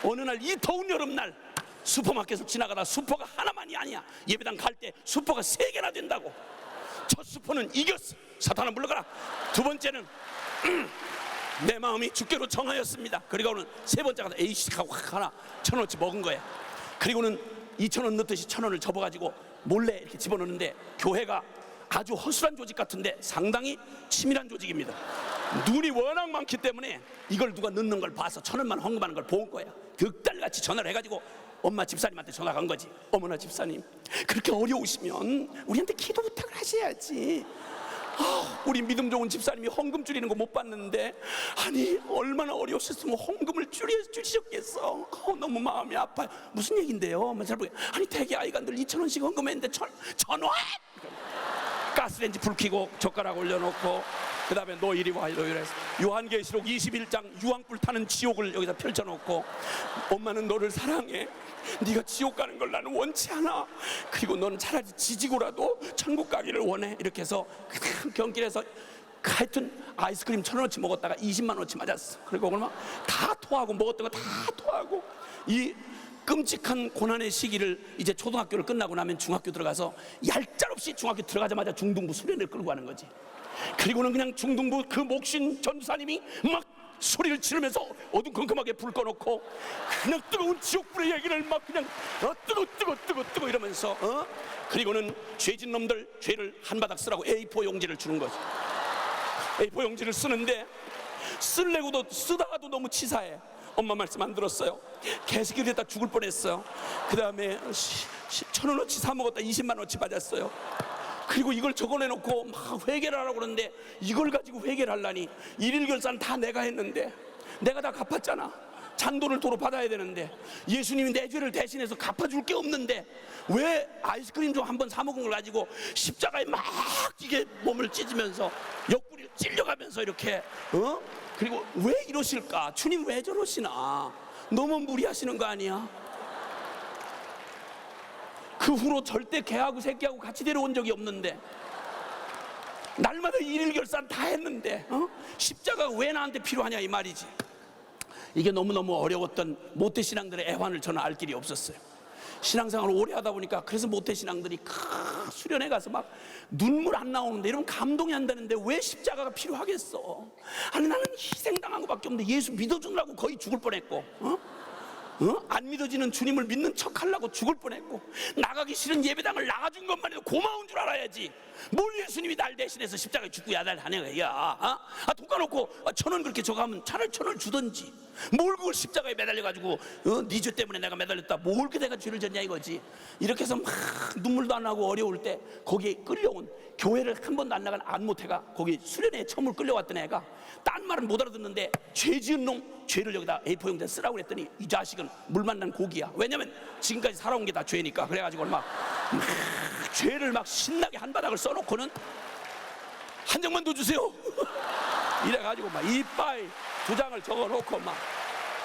S1: 어느 날 이 더운 여름날 슈퍼마켓을 지나가다 슈퍼가 하나만이 아니야. 예배당 갈 때 슈퍼가 3개나 된다고. 첫 슈퍼는 이겼어. 사탄아 물러가라. 두 번째는 내 마음이 주께로 정하였습니다. 그리고는 세 번째가 에이씨 하고 하나 1,000원어치 먹은 거야. 그리고는 2,000원 넣듯이 1,000원을 접어가지고 몰래 이렇게 집어넣는데 교회가 아주 허술한 조직 같은데 상당히 치밀한 조직입니다. 눈이 워낙 많기 때문에 이걸 누가 넣는 걸 봐서 1,000원만 헌금하는 걸 본 거야. 득달같이 전화를 해가지고 엄마 집사님한테 전화가 간 거지. 어머나 집사님, 그렇게 어려우시면 우리한테 기도 부탁을 하셔야지. 우리 믿음 좋은 집사님이 헌금 줄이는 거 못 봤는데 아니 얼마나 어려우셨으면 헌금을 줄이셨겠어. 너무 마음이 아파요. 무슨 얘긴데요? 아니 대개 아이가 늘 2,000원씩 헌금했는데 1,000원? 가스레인지 불 켜고 젓가락 올려놓고 그 다음에 너 이리 와 이래서 요한계시록 21장 유황불 타는 지옥을 여기다 펼쳐놓고 엄마는 너를 사랑해. 네가 지옥 가는 걸 나는 원치 않아. 그리고 너는 차라리 지지고라도 천국 가기를 원해. 이렇게 해서 경길에서 하여튼 아이스크림 1,000원어치 먹었다가 20만원어치 맞았어. 그리고 얼마 다 토하고 먹었던 거 다 토하고 이 끔찍한 고난의 시기를 이제 초등학교를 끝나고 나면 중학교 들어가서 얄짤없이 중학교 들어가자마자 중등부 수련을 끌고 가는 거지. 그리고는 그냥 중등부 그 목신 전도사님이 막 소리를 지르면서 어두컴컴하게 불 꺼놓고 그냥 뜨거운 지옥불의 얘기를 막 그냥 뜨거 이러면서 그리고는 죄진 놈들 죄를 한 바닥 쓰라고 A4 용지를 주는 거지. A4 용지를 쓰는데 쓰려고도 쓰다가도 너무 치사해. 엄마 말씀 안 들었어요. 개새끼 됐다 죽을 뻔했어요. 그 다음에 1,000원어치 사 먹었다 20만원어치 맞았어요. 그리고 이걸 적어내놓고 막 회개를 하라고 그러는데 이걸 가지고 회개를 하려니 일일 결산 다 내가 했는데 내가 다 갚았잖아. 잔돈을 도로 받아야 되는데 예수님이 내 죄를 대신해서 갚아줄 게 없는데 왜 아이스크림 좀 한번 사 먹은 걸 가지고 십자가에 막 이게 몸을 찢으면서 옆구리를 찔려가면서 이렇게 그리고 왜 이러실까? 주님 왜 저러시나? 너무 무리하시는 거 아니야? 그 후로 절대 개하고 새끼하고 같이 데려온 적이 없는데 날마다 일일 결산 다 했는데 십자가가 왜 나한테 필요하냐 이 말이지. 이게 너무너무 어려웠던 모태신앙들의 애환을 저는 알 길이 없었어요. 신앙생활을 오래 하다 보니까 그래서 모태신앙들이 수련회 가서 막 눈물 안 나오는데 이러면 감동이 한다는데 왜 십자가가 필요하겠어? 아니 나는 희생당한 것밖에 없는데 예수 믿어주느라고 거의 죽을 뻔했고 안 믿어지는 주님을 믿는 척 하려고 죽을 뻔했고 나가기 싫은 예배당을 나가준 것만 해도 고마운 줄 알아야지. 뭘 예수님이 날 대신해서 십자가에 죽고 야단하냐 야. 돈 까놓고 1,000원 그렇게 저가면 차라리 1,000원을 주던지 뭘 그걸 십자가에 매달려가지고 네 죄 때문에 내가 매달렸다 뭘 그렇게 내가 죄를 졌냐 이거지. 이렇게 해서 막 눈물도 안 나고 어려울 때 거기에 끌려온 교회를 한 번도 안 나간 안모태가 거기 수련회에 처음으로 끌려왔던 애가 딴 말은 못 알아듣는데 죄 지은 놈 죄를 여기다 A4 용지에 쓰라고 그랬더니 이 자식은 물 만난 고기야. 왜냐면 지금까지 살아온 게 다 죄니까. 그래가지고 막 죄를 막 신나게 한 바닥을 써놓고는 한 장만 더 주세요 이래가지고 막 이빠이 2장을 적어놓고 막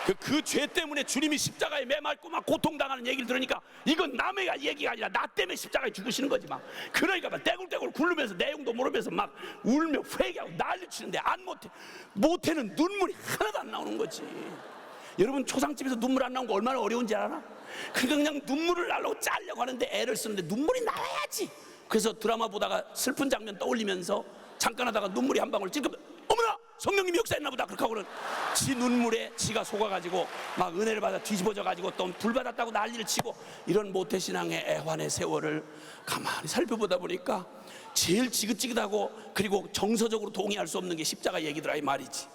S1: 그 죄 때문에 주님이 십자가에 매맞고 막 고통당하는 얘기를 들으니까 이건 남의 얘기가 아니라 나 때문에 십자가에 죽으시는 거지 막. 그러니까 막 떼굴떼굴 굴르면서 내용도 모르면서 막 울며 회개하고 난리치는데 안 못해는 눈물이 하나도 안 나오는 거지. 여러분 초상집에서 눈물 안 나온 거 얼마나 어려운지 알아? 그냥 눈물을 날려고 짜려고 하는데 애를 쓰는데 눈물이 나와야지. 그래서 드라마 보다가 슬픈 장면 떠올리면서 잠깐 하다가 눈물이 한 방울 찔끔 어머나 성령님이 역사했나 보다 그렇게 하고는 지 눈물에 지가 속아가지고 막 은혜를 받아 뒤집어져가지고 또 불 받았다고 난리를 치고 이런 모태신앙의 애환의 세월을 가만히 살펴보다 보니까 제일 지긋지긋하고 그리고 정서적으로 동의할 수 없는 게 십자가 얘기더라 이 말이지.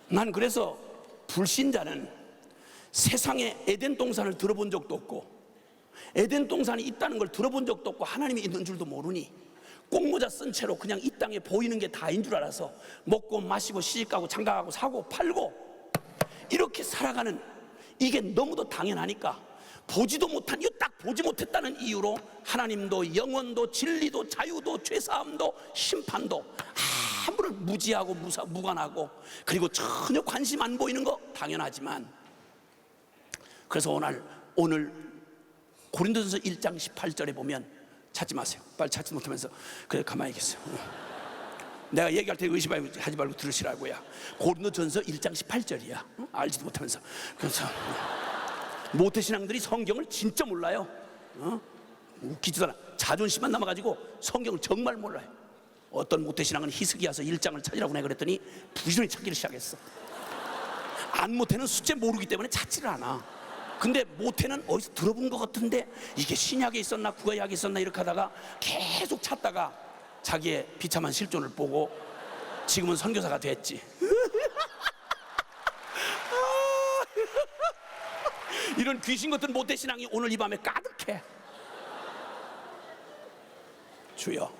S1: 난 그래서 불신자는 세상에 에덴 동산을 들어본 적도 없고 에덴 동산이 있다는 걸 들어본 적도 없고 하나님이 있는 줄도 모르니 꽁모자 쓴 채로 그냥 이 땅에 보이는 게 다인 줄 알아서 먹고 마시고 시집가고 장가가고 사고 팔고 이렇게 살아가는 이게 너무도 당연하니까 보지도 못한 이거 딱 보지 못했다는 이유로 하나님도 영원도 진리도 자유도 죄사함도 심판도 아무를 무지하고 무관하고 그리고 전혀 관심 안 보이는 거 당연하지만 그래서 오늘 고린도전서 1장 18절에 보면 찾지 마세요. 빨리 찾지 못하면서 그래 가만히 계세요. 내가 얘기할 때 의심하지 말고 들으시라고요. 고린도전서 1장 18절이야. 알지도 못하면서. 그래서 모태신앙들이 성경을 진짜 몰라요. 웃기지도 않아. 자존심만 남아가지고 성경을 정말 몰라요. 어떤 모태신앙은 히스기야서 1장을 찾으라고 내가 그랬더니 부지런히 찾기를 시작했어. 안 모태는 숫자 모르기 때문에 찾지를 않아. 근데 모태는 어디서 들어본 것 같은데 이게 신약에 있었나 구약에 있었나 이렇게 하다가 계속 찾다가 자기의 비참한 실존을 보고 지금은 선교사가 됐지. 이런 귀신 같은 모태신앙이 오늘 이 밤에 가득해. 주여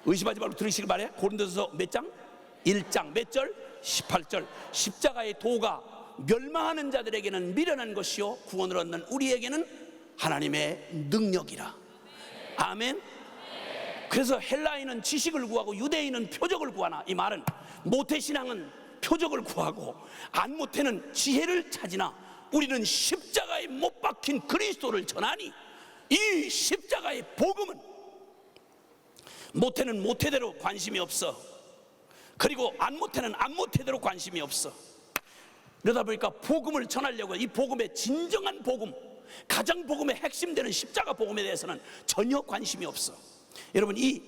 S1: 의심하지 말고 들으시길 바래. 고린도전서 몇 장? 1장 몇 절? 18절. 십자가의 도가 멸망하는 자들에게는 미련한 것이요 구원을 얻는 우리에게는 하나님의 능력이라. 아멘. 그래서 헬라인은 지식을 구하고 유대인은 표적을 구하나 이 말은 모태신앙은 표적을 구하고 안 모태는 지혜를 찾으나 우리는 십자가에 못 박힌 그리스도를 전하니 이 십자가의 복음은 모태는 모태대로 관심이 없어. 그리고 안 모태는 안 모태대로 관심이 없어. 그러다 보니까 복음을 전하려고 이 복음의 진정한 복음, 가장 복음의 핵심되는 십자가 복음에 대해서는 전혀 관심이 없어. 여러분 이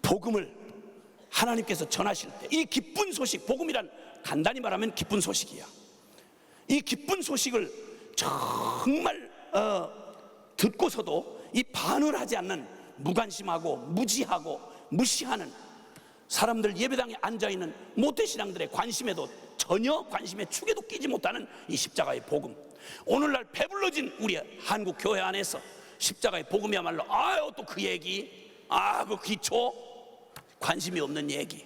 S1: 복음을 하나님께서 전하실 때 이 기쁜 소식, 복음이란 간단히 말하면 기쁜 소식이야. 이 기쁜 소식을 정말 듣고서도 이 반응을 하지 않는 무관심하고 무지하고 무시하는 사람들, 예배당에 앉아있는 모태신앙들의 관심에도 전혀 관심의 축에도 끼지 못하는 이 십자가의 복음, 오늘날 배불러진 우리 한국 교회 안에서 십자가의 복음이야말로 아유 또 그 얘기, 그 기초, 관심이 없는 얘기.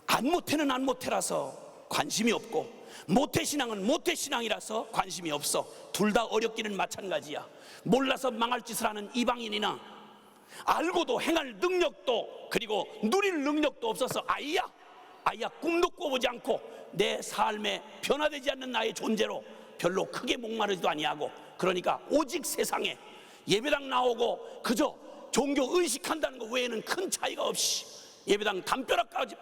S1: 안 모태는 안 모태라서 관심이 없고 모태신앙은 모태신앙이라서 관심이 없어. 둘 다 어렵기는 마찬가지야. 몰라서 망할 짓을 하는 이방인이나 알고도 행할 능력도 그리고 누릴 능력도 없어서 아이야 꿈도 꿔보지 않고 내 삶에 변화되지 않는 나의 존재로 별로 크게 목마르지도 아니하고, 그러니까 오직 세상에 예배당 나오고 그저 종교 의식한다는 것 외에는 큰 차이가 없이 예배당 담벼락까지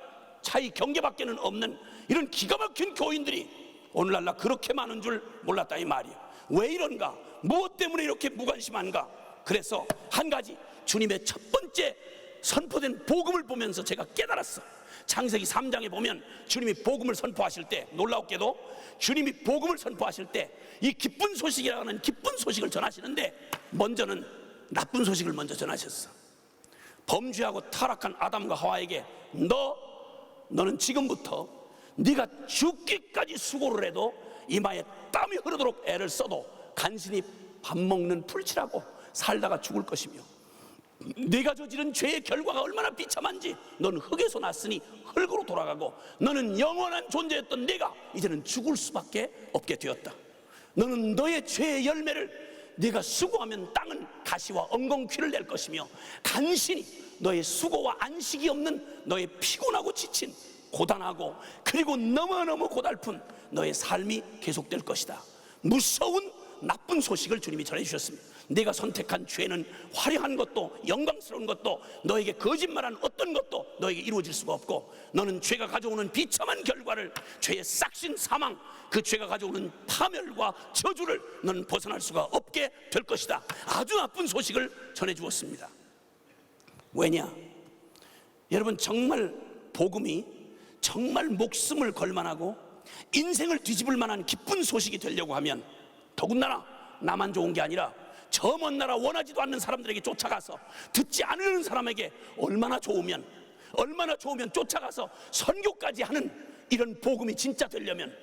S1: 차이 경계밖에는 없는 이런 기가 막힌 교인들이 오늘날 나 그렇게 많은 줄 몰랐다 이 말이야. 왜 이런가? 무엇 때문에 이렇게 무관심한가? 그래서 한 가지, 주님의 첫 번째 선포된 복음을 보면서 제가 깨달았어. 창세기 3장에 보면 주님이 복음을 선포하실 때, 놀라웠게도 주님이 복음을 선포하실 때 이 기쁜 소식이라고 하는 기쁜 소식을 전하시는데 먼저는 나쁜 소식을 먼저 전하셨어. 범죄하고 타락한 아담과 하와에게 너는 지금부터 네가 죽기까지 수고를 해도 이마에 땀이 흐르도록 애를 써도 간신히 밥 먹는 풀치라고 살다가 죽을 것이며, 네가 저지른 죄의 결과가 얼마나 비참한지 넌 흙에서 났으니 흙으로 돌아가고 너는 영원한 존재였던 네가 이제는 죽을 수밖에 없게 되었다. 너는 너의 죄의 열매를 네가 수고하면 땅은 가시와 엉겅퀴를 낼 것이며 간신히 너의 수고와 안식이 없는 너의 피곤하고 지친 고단하고 그리고 너무너무 고달픈 너의 삶이 계속될 것이다. 무서운 나쁜 소식을 주님이 전해주셨습니다. 네가 선택한 죄는 화려한 것도 영광스러운 것도 너에게 거짓말한 어떤 것도 너에게 이루어질 수가 없고, 너는 죄가 가져오는 비참한 결과를, 죄의 싹신 사망, 그 죄가 가져오는 파멸과 저주를 너는 벗어날 수가 없게 될 것이다. 아주 나쁜 소식을 전해주었습니다. 왜냐? 여러분, 정말 복음이 정말 목숨을 걸만하고 인생을 뒤집을 만한 기쁜 소식이 되려고 하면, 더군다나 나만 좋은 게 아니라 저 먼 나라 원하지도 않는 사람들에게 쫓아가서 듣지 않으려는 사람에게 얼마나 좋으면 쫓아가서 선교까지 하는 이런 복음이 진짜 되려면,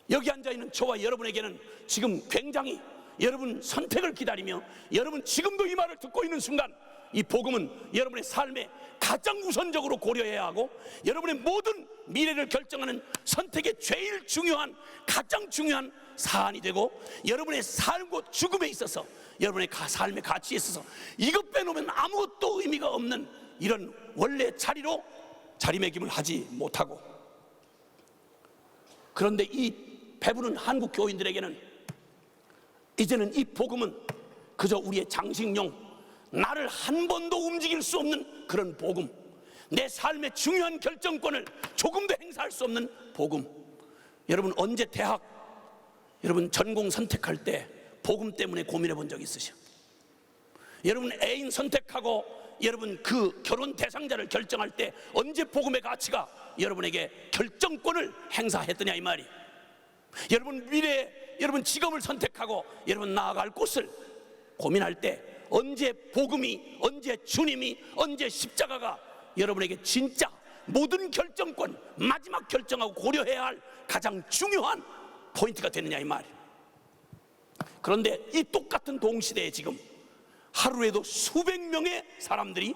S1: 여기 앉아있는 저와 여러분에게는 지금 굉장히 여러분 선택을 기다리며 여러분 지금도 이 말을 듣고 있는 순간 이 복음은 여러분의 삶에 가장 우선적으로 고려해야 하고, 여러분의 모든 미래를 결정하는 선택의 제일 중요한, 가장 중요한 사안이 되고, 여러분의 삶과 죽음에 있어서, 여러분의 삶의 가치에 있어서 이것 빼놓으면 아무것도 의미가 없는 이런 원래 자리로 자리매김을 하지 못하고, 그런데 이 배부른 한국 교인들에게는 이제는 이 복음은 그저 우리의 장식용, 나를 한 번도 움직일 수 없는 그런 복음, 내 삶의 중요한 결정권을 조금도 행사할 수 없는 복음. 여러분, 언제 대학 여러분 전공 선택할 때 복음 때문에 고민해 본 적 있으셔? 여러분 애인 선택하고 여러분 그 결혼 대상자를 결정할 때 언제 복음의 가치가 여러분에게 결정권을 행사했더냐 이 말이. 여러분 미래에 여러분 직업을 선택하고 여러분 나아갈 곳을 고민할 때 언제 복음이, 언제 주님이, 언제 십자가가 여러분에게 진짜 모든 결정권, 마지막 결정하고 고려해야 할 가장 중요한 포인트가 되느냐 이 말이에요. 그런데 이 똑같은 동시대에 지금 하루에도 수백 명의 사람들이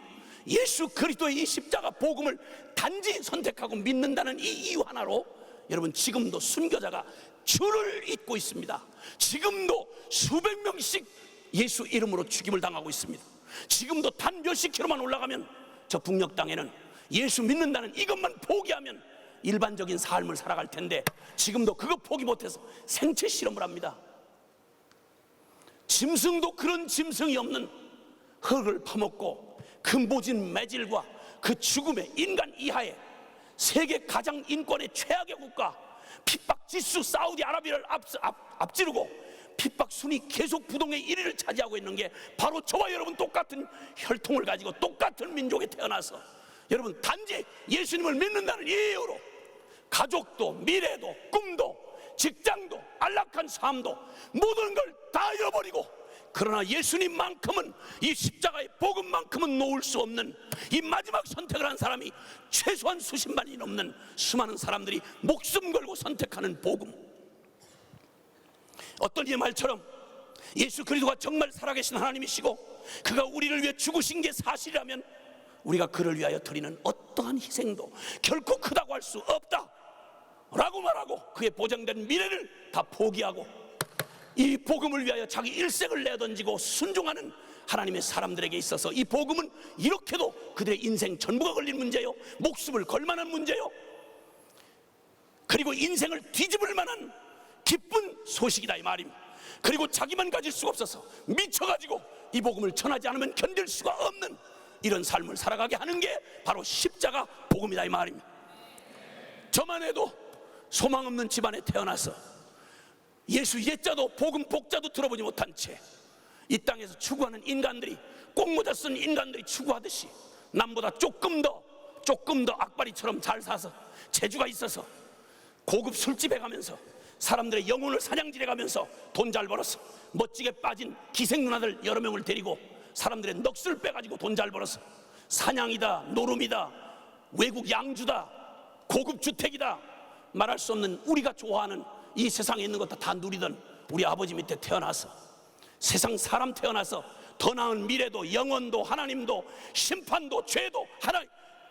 S1: 예수 그리스도의 이 십자가 복음을 단지 선택하고 믿는다는 이 이유 하나로 여러분 지금도 순교자가 줄을 잇고 있습니다. 지금도 수백 명씩 예수 이름으로 죽임을 당하고 있습니다. 지금도 단 몇십 킬로만 올라가면 저 북녘 땅에는 예수 믿는다는 이것만 포기하면 일반적인 삶을 살아갈 텐데 지금도 그거 포기 못해서 생체 실험을 합니다. 짐승도 그런 짐승이 없는 흙을 파먹고 그 모진 매질과 그 죽음의 인간 이하의 세계 가장 인권의 최악의 국가, 핍박 지수 사우디아라비아를 앞지르고 핍박 순위 계속 부동의 1위를 차지하고 있는 게 바로 저와 여러분 똑같은 혈통을 가지고 똑같은 민족에 태어나서 여러분 단지 예수님을 믿는다는 이유로 가족도 미래도 꿈도 직장도 안락한 삶도 모든 걸 다 잃어버리고, 그러나 예수님만큼은, 이 십자가의 복음만큼은 놓을 수 없는 이 마지막 선택을 한 사람이 최소한 수십만이 넘는 수많은 사람들이 목숨 걸고 선택하는 복음. 어떤 이의 말처럼 예수 그리스도가 정말 살아계신 하나님이시고 그가 우리를 위해 죽으신 게 사실이라면 우리가 그를 위하여 드리는 어떠한 희생도 결코 크다고 할 수 없다 라고 말하고 그의 보장된 미래를 다 포기하고 이 복음을 위하여 자기 일생을 내던지고 순종하는 하나님의 사람들에게 있어서 이 복음은 이렇게도 그들의 인생 전부가 걸린 문제요, 목숨을 걸 만한 문제요, 그리고 인생을 뒤집을 만한 기쁜 소식이다 이 말입니다. 그리고 자기만 가질 수가 없어서 미쳐가지고 이 복음을 전하지 않으면 견딜 수가 없는 이런 삶을 살아가게 하는 게 바로 십자가 복음이다 이 말입니다. 저만 해도 소망 없는 집안에 태어나서 예수 예자도 복음 복자도 들어보지 못한 채 이 땅에서 추구하는 인간들이, 꽁모자 쓴 인간들이 추구하듯이 남보다 조금 더 악바리처럼 잘 사서 재주가 있어서 고급 술집에 가면서 사람들의 영혼을 사냥질해 가면서 돈 잘 벌어서 멋지게 빠진 기생 누나들 여러 명을 데리고 사람들의 넋을 빼가지고 돈 잘 벌어서 사냥이다, 노름이다, 외국 양주다, 고급 주택이다, 말할 수 없는 우리가 좋아하는 이 세상에 있는 것도 다 누리던 우리 아버지 밑에 태어나서 세상 사람 태어나서 더 나은 미래도 영원도 하나님도 심판도 죄도 하나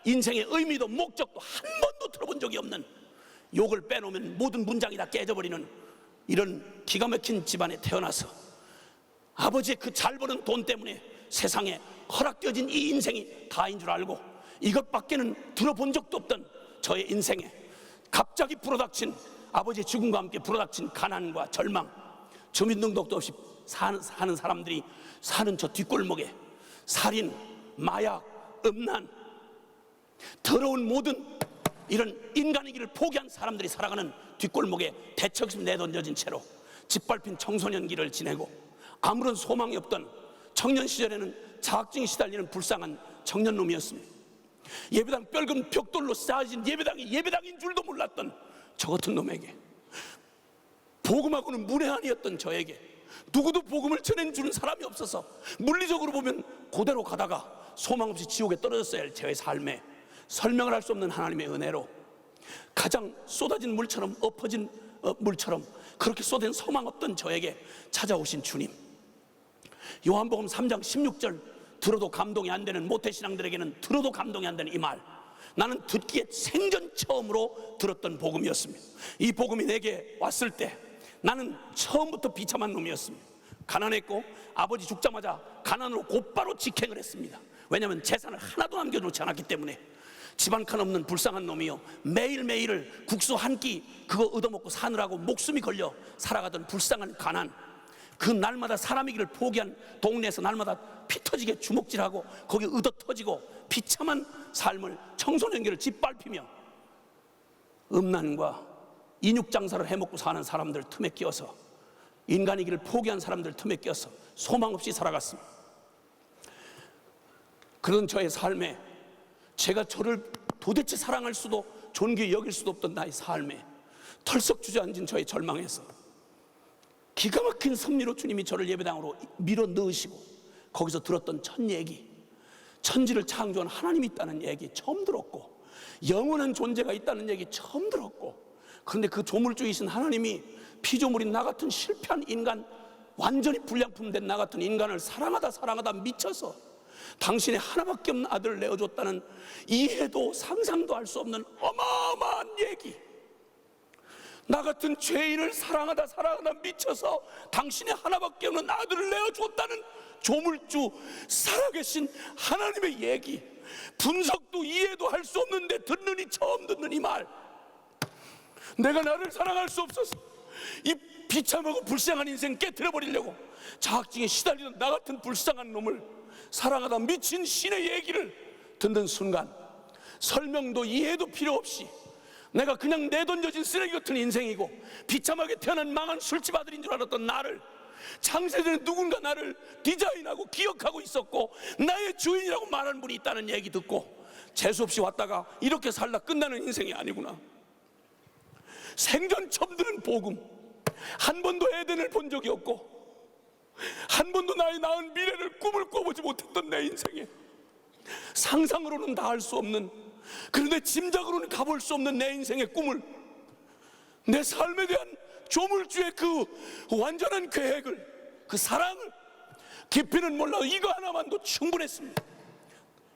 S1: 인생의 의미도 목적도 한 번도 들어본 적이 없는, 욕을 빼놓으면 모든 문장이 다 깨져버리는 이런 기가 막힌 집안에 태어나서 아버지의 그 잘 버는 돈 때문에 세상에 허락되어진 이 인생이 다인 줄 알고 이것밖에는 들어본 적도 없던 저의 인생에 갑자기 불어닥친, 아버지의 죽음과 함께 불어닥친 가난과 절망, 주민등록도 없이 사는 사람들이 사는 저 뒷골목에 살인, 마약, 음란, 더러운 모든 이런 인간의 길을 포기한 사람들이 살아가는 뒷골목에 대책 없이 내던져진 채로 짓밟힌 청소년 길을 지내고 아무런 소망이 없던 청년 시절에는 자학증에 시달리는 불쌍한 청년놈이었습니다. 예배당 뻘건 벽돌로 쌓아진 예배당이 예배당인 줄도 몰랐던 저 같은 놈에게, 복음하고는 문외한이었던 저에게 누구도 복음을 전해주는 사람이 없어서 물리적으로 보면 그대로 가다가 소망 없이 지옥에 떨어졌어야 할 제 삶에 설명을 할 수 없는 하나님의 은혜로 가장 쏟아진 물처럼 엎어진 물처럼 그렇게 쏟은 소망 없던 저에게 찾아오신 주님. 요한복음 3장 16절 들어도 감동이 안 되는 모태신앙들에게는 들어도 감동이 안 되는 이 말, 나는 듣기에 생전 처음으로 들었던 복음이었습니다. 이 복음이 내게 왔을 때 나는 처음부터 비참한 놈이었습니다. 가난했고 아버지 죽자마자 가난으로 곧바로 직행을 했습니다. 왜냐하면 재산을 하나도 남겨놓지 않았기 때문에 집안 칸 없는 불쌍한 놈이요, 매일매일을 국수 한 끼 그거 얻어먹고 사느라고 목숨이 걸려 살아가던 불쌍한 가난, 그 날마다 사람이기를 포기한 동네에서 날마다 피 터지게 주먹질하고 거기 얻어 터지고 비참한 삶을 청소년기를 짓밟히며 음란과 인육장사를 해먹고 사는 사람들 틈에 끼어서, 인간이기를 포기한 사람들 틈에 끼어서 소망 없이 살아갔습니다. 그런 저의 삶에 제가 저를 도대체 사랑할 수도 존귀히 여길 수도 없던 나의 삶에 털썩 주저앉은 저의 절망에서 기가 막힌 섭리로 주님이 저를 예배당으로 밀어 넣으시고 거기서 들었던 첫 얘기, 천지를 창조한 하나님이 있다는 얘기 처음 들었고, 영원한 존재가 있다는 얘기 처음 들었고, 그런데 그 조물주이신 하나님이 피조물인 나 같은 실패한 인간, 완전히 불량품 된 나 같은 인간을 사랑하다 미쳐서 당신의 하나밖에 없는 아들을 내어줬다는 이해도 상상도 할 수 없는 어마어마한 얘기, 나 같은 죄인을 사랑하다 미쳐서 당신의 하나밖에 없는 아들을 내어줬다는 조물주 살아계신 하나님의 얘기, 분석도 이해도 할 수 없는데 듣느니 처음 듣는 이 말, 내가 나를 사랑할 수 없어서 이 비참하고 불쌍한 인생 깨트려버리려고 자학증에 시달리던 나 같은 불쌍한 놈을 사랑하다 미친 신의 얘기를 듣는 순간 설명도 이해도 필요 없이 내가 그냥 내던져진 쓰레기 같은 인생이고 비참하게 태어난 망한 술집 아들인 줄 알았던 나를 창세전에 누군가 나를 디자인하고 기억하고 있었고 나의 주인이라고 말하는 분이 있다는 얘기 듣고 재수없이 왔다가 이렇게 살다 끝나는 인생이 아니구나. 생전 처음 들은 복음, 한 번도 에덴을 본 적이 없고 한 번도 나의 나은 미래를 꿈을 꿔보지 못했던 내 인생에 상상으로는 다 할 수 없는, 그런데 짐작으로는 가볼 수 없는 내 인생의 꿈을, 내 삶에 대한 조물주의 그 완전한 계획을, 그 사랑을, 깊이는 몰라도 이거 하나만도 충분했습니다.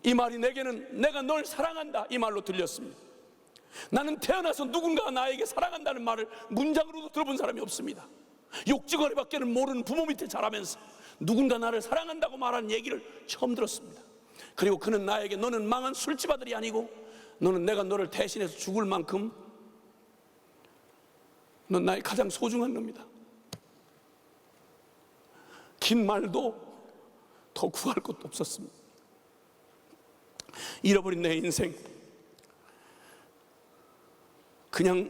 S1: 이 말이 내게는 내가 널 사랑한다 이 말로 들렸습니다. 나는 태어나서 누군가가 나에게 사랑한다는 말을 문장으로도 들어본 사람이 없습니다. 욕지거리밖에는 모르는 부모 밑에 자라면서 누군가 나를 사랑한다고 말하는 얘기를 처음 들었습니다. 그리고 그는 나에게 너는 망한 술집 아들이 아니고 너는 내가 너를 대신해서 죽을 만큼 넌 나의 가장 소중한 놈이다. 긴 말도 더 구할 것도 없었습니다. 잃어버린 내 인생, 그냥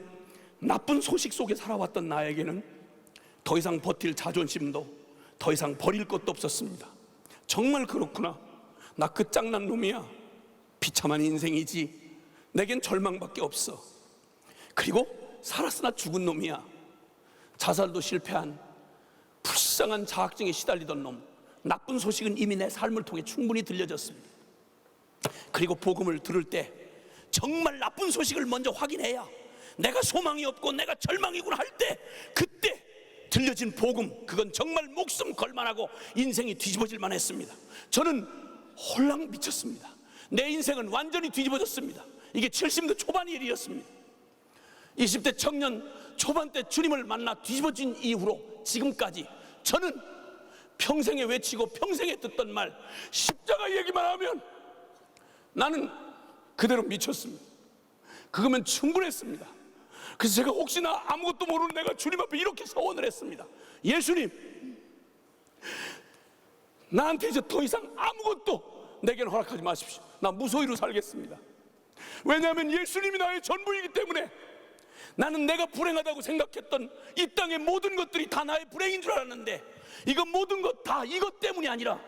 S1: 나쁜 소식 속에 살아왔던 나에게는 더 이상 버틸 자존심도 더 이상 버릴 것도 없었습니다. 정말 그렇구나, 나 끝장난 놈이야, 비참한 인생이지, 내겐 절망밖에 없어. 그리고 살았으나 죽은 놈이야, 자살도 실패한 불쌍한 자학증에 시달리던 놈, 나쁜 소식은 이미 내 삶을 통해 충분히 들려졌습니다. 그리고 복음을 들을 때 정말 나쁜 소식을 먼저 확인해야 내가 소망이 없고 내가 절망이구나 할 때, 그때 들려진 복음, 그건 정말 목숨 걸만하고 인생이 뒤집어질만 했습니다. 저는 홀랑 미쳤습니다. 내 인생은 완전히 뒤집어졌습니다. 이게 70대 초반 일이었습니다. 20대 청년 초반 때 주님을 만나 뒤집어진 이후로 지금까지 저는 평생에 외치고 평생에 듣던 말, 십자가 얘기만 하면 나는 그대로 미쳤습니다. 그거면 충분했습니다. 그래서 제가 혹시나 아무것도 모르는 내가 주님 앞에 이렇게 서원을 했습니다. 예수님, 나한테 이제 더 이상 아무것도 내게는 허락하지 마십시오. 나 무소유로 살겠습니다. 왜냐하면 예수님이 나의 전부이기 때문에 나는 내가 불행하다고 생각했던 이 땅의 모든 것들이 다 나의 불행인 줄 알았는데, 이건 모든 것 다 이것 때문이 아니라,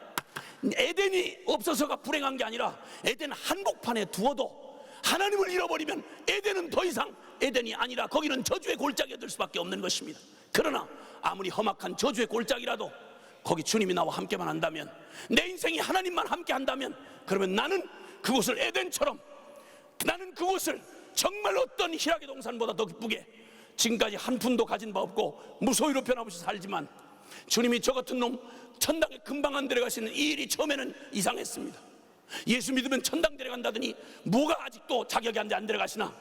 S1: 에덴이 없어서가 불행한 게 아니라 에덴 한복판에 두어도 하나님을 잃어버리면 에덴은 더 이상 에덴이 아니라 거기는 저주의 골짜기가 될 수밖에 없는 것입니다. 그러나 아무리 험악한 저주의 골짜기라도 거기 주님이 나와 함께만 한다면, 내 인생이 하나님만 함께 한다면, 그러면 나는 그곳을 에덴처럼, 나는 그곳을 정말 어떤 희락의 동산보다 더 기쁘게, 지금까지 한 푼도 가진 바 없고 무소유로 변함없이 살지만 주님이 저 같은 놈 천당에 금방 안 데려가시는 이 일이 처음에는 이상했습니다. 예수 믿으면 천당 데려간다더니 뭐가 아직도 자격이 안 데려가시나.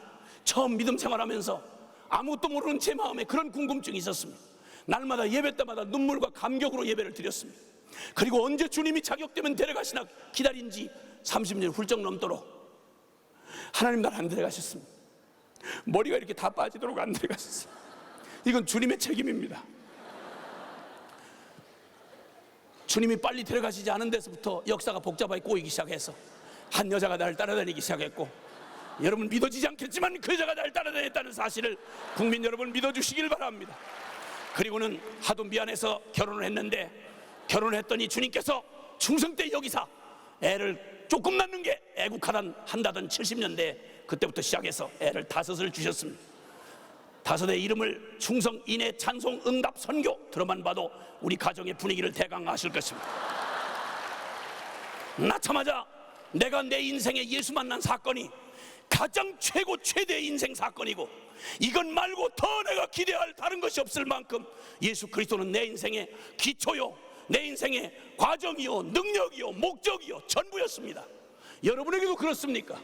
S1: 처음 믿음 생활하면서 아무것도 모르는 제 마음에 그런 궁금증이 있었습니다. 날마다 예배 때마다 눈물과 감격으로 예배를 드렸습니다. 그리고 언제 주님이 자격되면 데려가시나 기다린 지 30년 훌쩍 넘도록 하나님 날 안 데려가셨습니다. 머리가 이렇게 다 빠지도록 안 데려가셨어요. 이건 주님의 책임입니다. 주님이 빨리 데려가시지 않은 데서부터 역사가 복잡하게 꼬이기 시작해서 한 여자가 나를 따라다니기 시작했고, 여러분 믿어지지 않겠지만 그 여자가 나를 따라다녔다는 사실을 국민 여러분 믿어주시길 바랍니다. 그리고는 하도 미안해서 결혼을 했는데, 결혼을 했더니 주님께서 충성때 여기사 애를 조금 낳는 게 애국한다던 70년대 그때부터 시작해서 애를 5을 주셨습니다. 5의 이름을 충성, 인애, 찬송, 응답, 선교, 들어만 봐도 우리 가정의 분위기를 대강 아실 것입니다. 낳자마자 내가 내 인생에 예수 만난 사건이 가장 최대의 인생 사건이고, 이것 말고 더 내가 기대할 다른 것이 없을 만큼 예수 그리스도는 내 인생의 기초요, 내 인생의 과정이요, 능력이요, 목적이요, 전부였습니다. 여러분에게도 그렇습니까?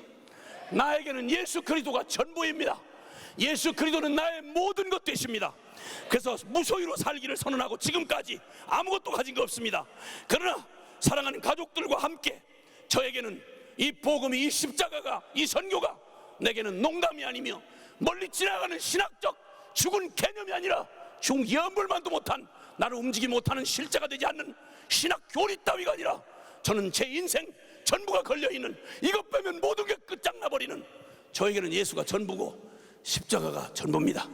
S1: 나에게는 예수 그리스도가 전부입니다. 예수 그리스도는 나의 모든 것 되십니다. 그래서 무소유로 살기를 선언하고 지금까지 아무것도 가진 거 없습니다. 그러나 사랑하는 가족들과 함께 저에게는 이 복음이, 이 십자가가, 이 선교가 내게는 농담이 아니며 멀리 지나가는 신학적 죽은 개념이 아니라 죽은 연불만도 못한, 나를 움직이지 못하는 실제가 되지 않는 신학 교리 따위가 아니라, 저는 제 인생 전부가 걸려있는, 이것 빼면 모든 게 끝장나버리는, 저에게는 예수가 전부고 십자가가 전부입니다.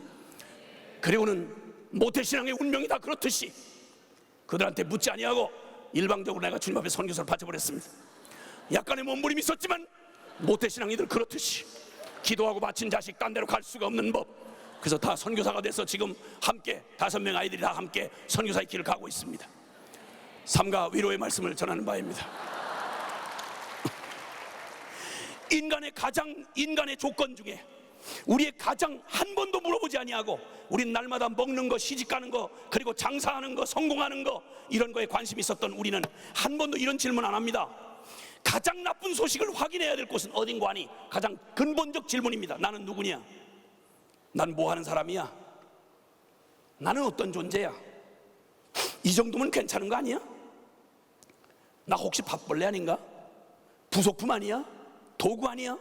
S1: 그리고는 모태신앙의 운명이 다 그렇듯이 그들한테 묻지 아니하고 일방적으로 내가 주님 앞에 선교사를 바쳐버렸습니다. 약간의 몸부림이 있었지만 모태신앙이들 그렇듯이 기도하고 바친 자식 딴 데로 갈 수가 없는 법. 그래서 다 선교사가 돼서 지금 함께 5명 아이들이 다 함께 선교사의 길을 가고 있습니다. 삼가 위로의 말씀을 전하는 바입니다. 인간의 조건 중에 우리의 가장 한 번도 물어보지 아니하고, 우린 날마다 먹는 거, 시집가는 거, 그리고 장사하는 거, 성공하는 거, 이런 거에 관심이 있었던 우리는 한 번도 이런 질문 안 합니다. 가장 나쁜 소식을 확인해야 될 곳은 어딘가 하니 가장 근본적 질문입니다. 나는 누구냐? 난 뭐 하는 사람이야? 나는 어떤 존재야? 이 정도면 괜찮은 거 아니야? 나 혹시 밥벌레 아닌가? 부속품 아니야? 도구 아니야?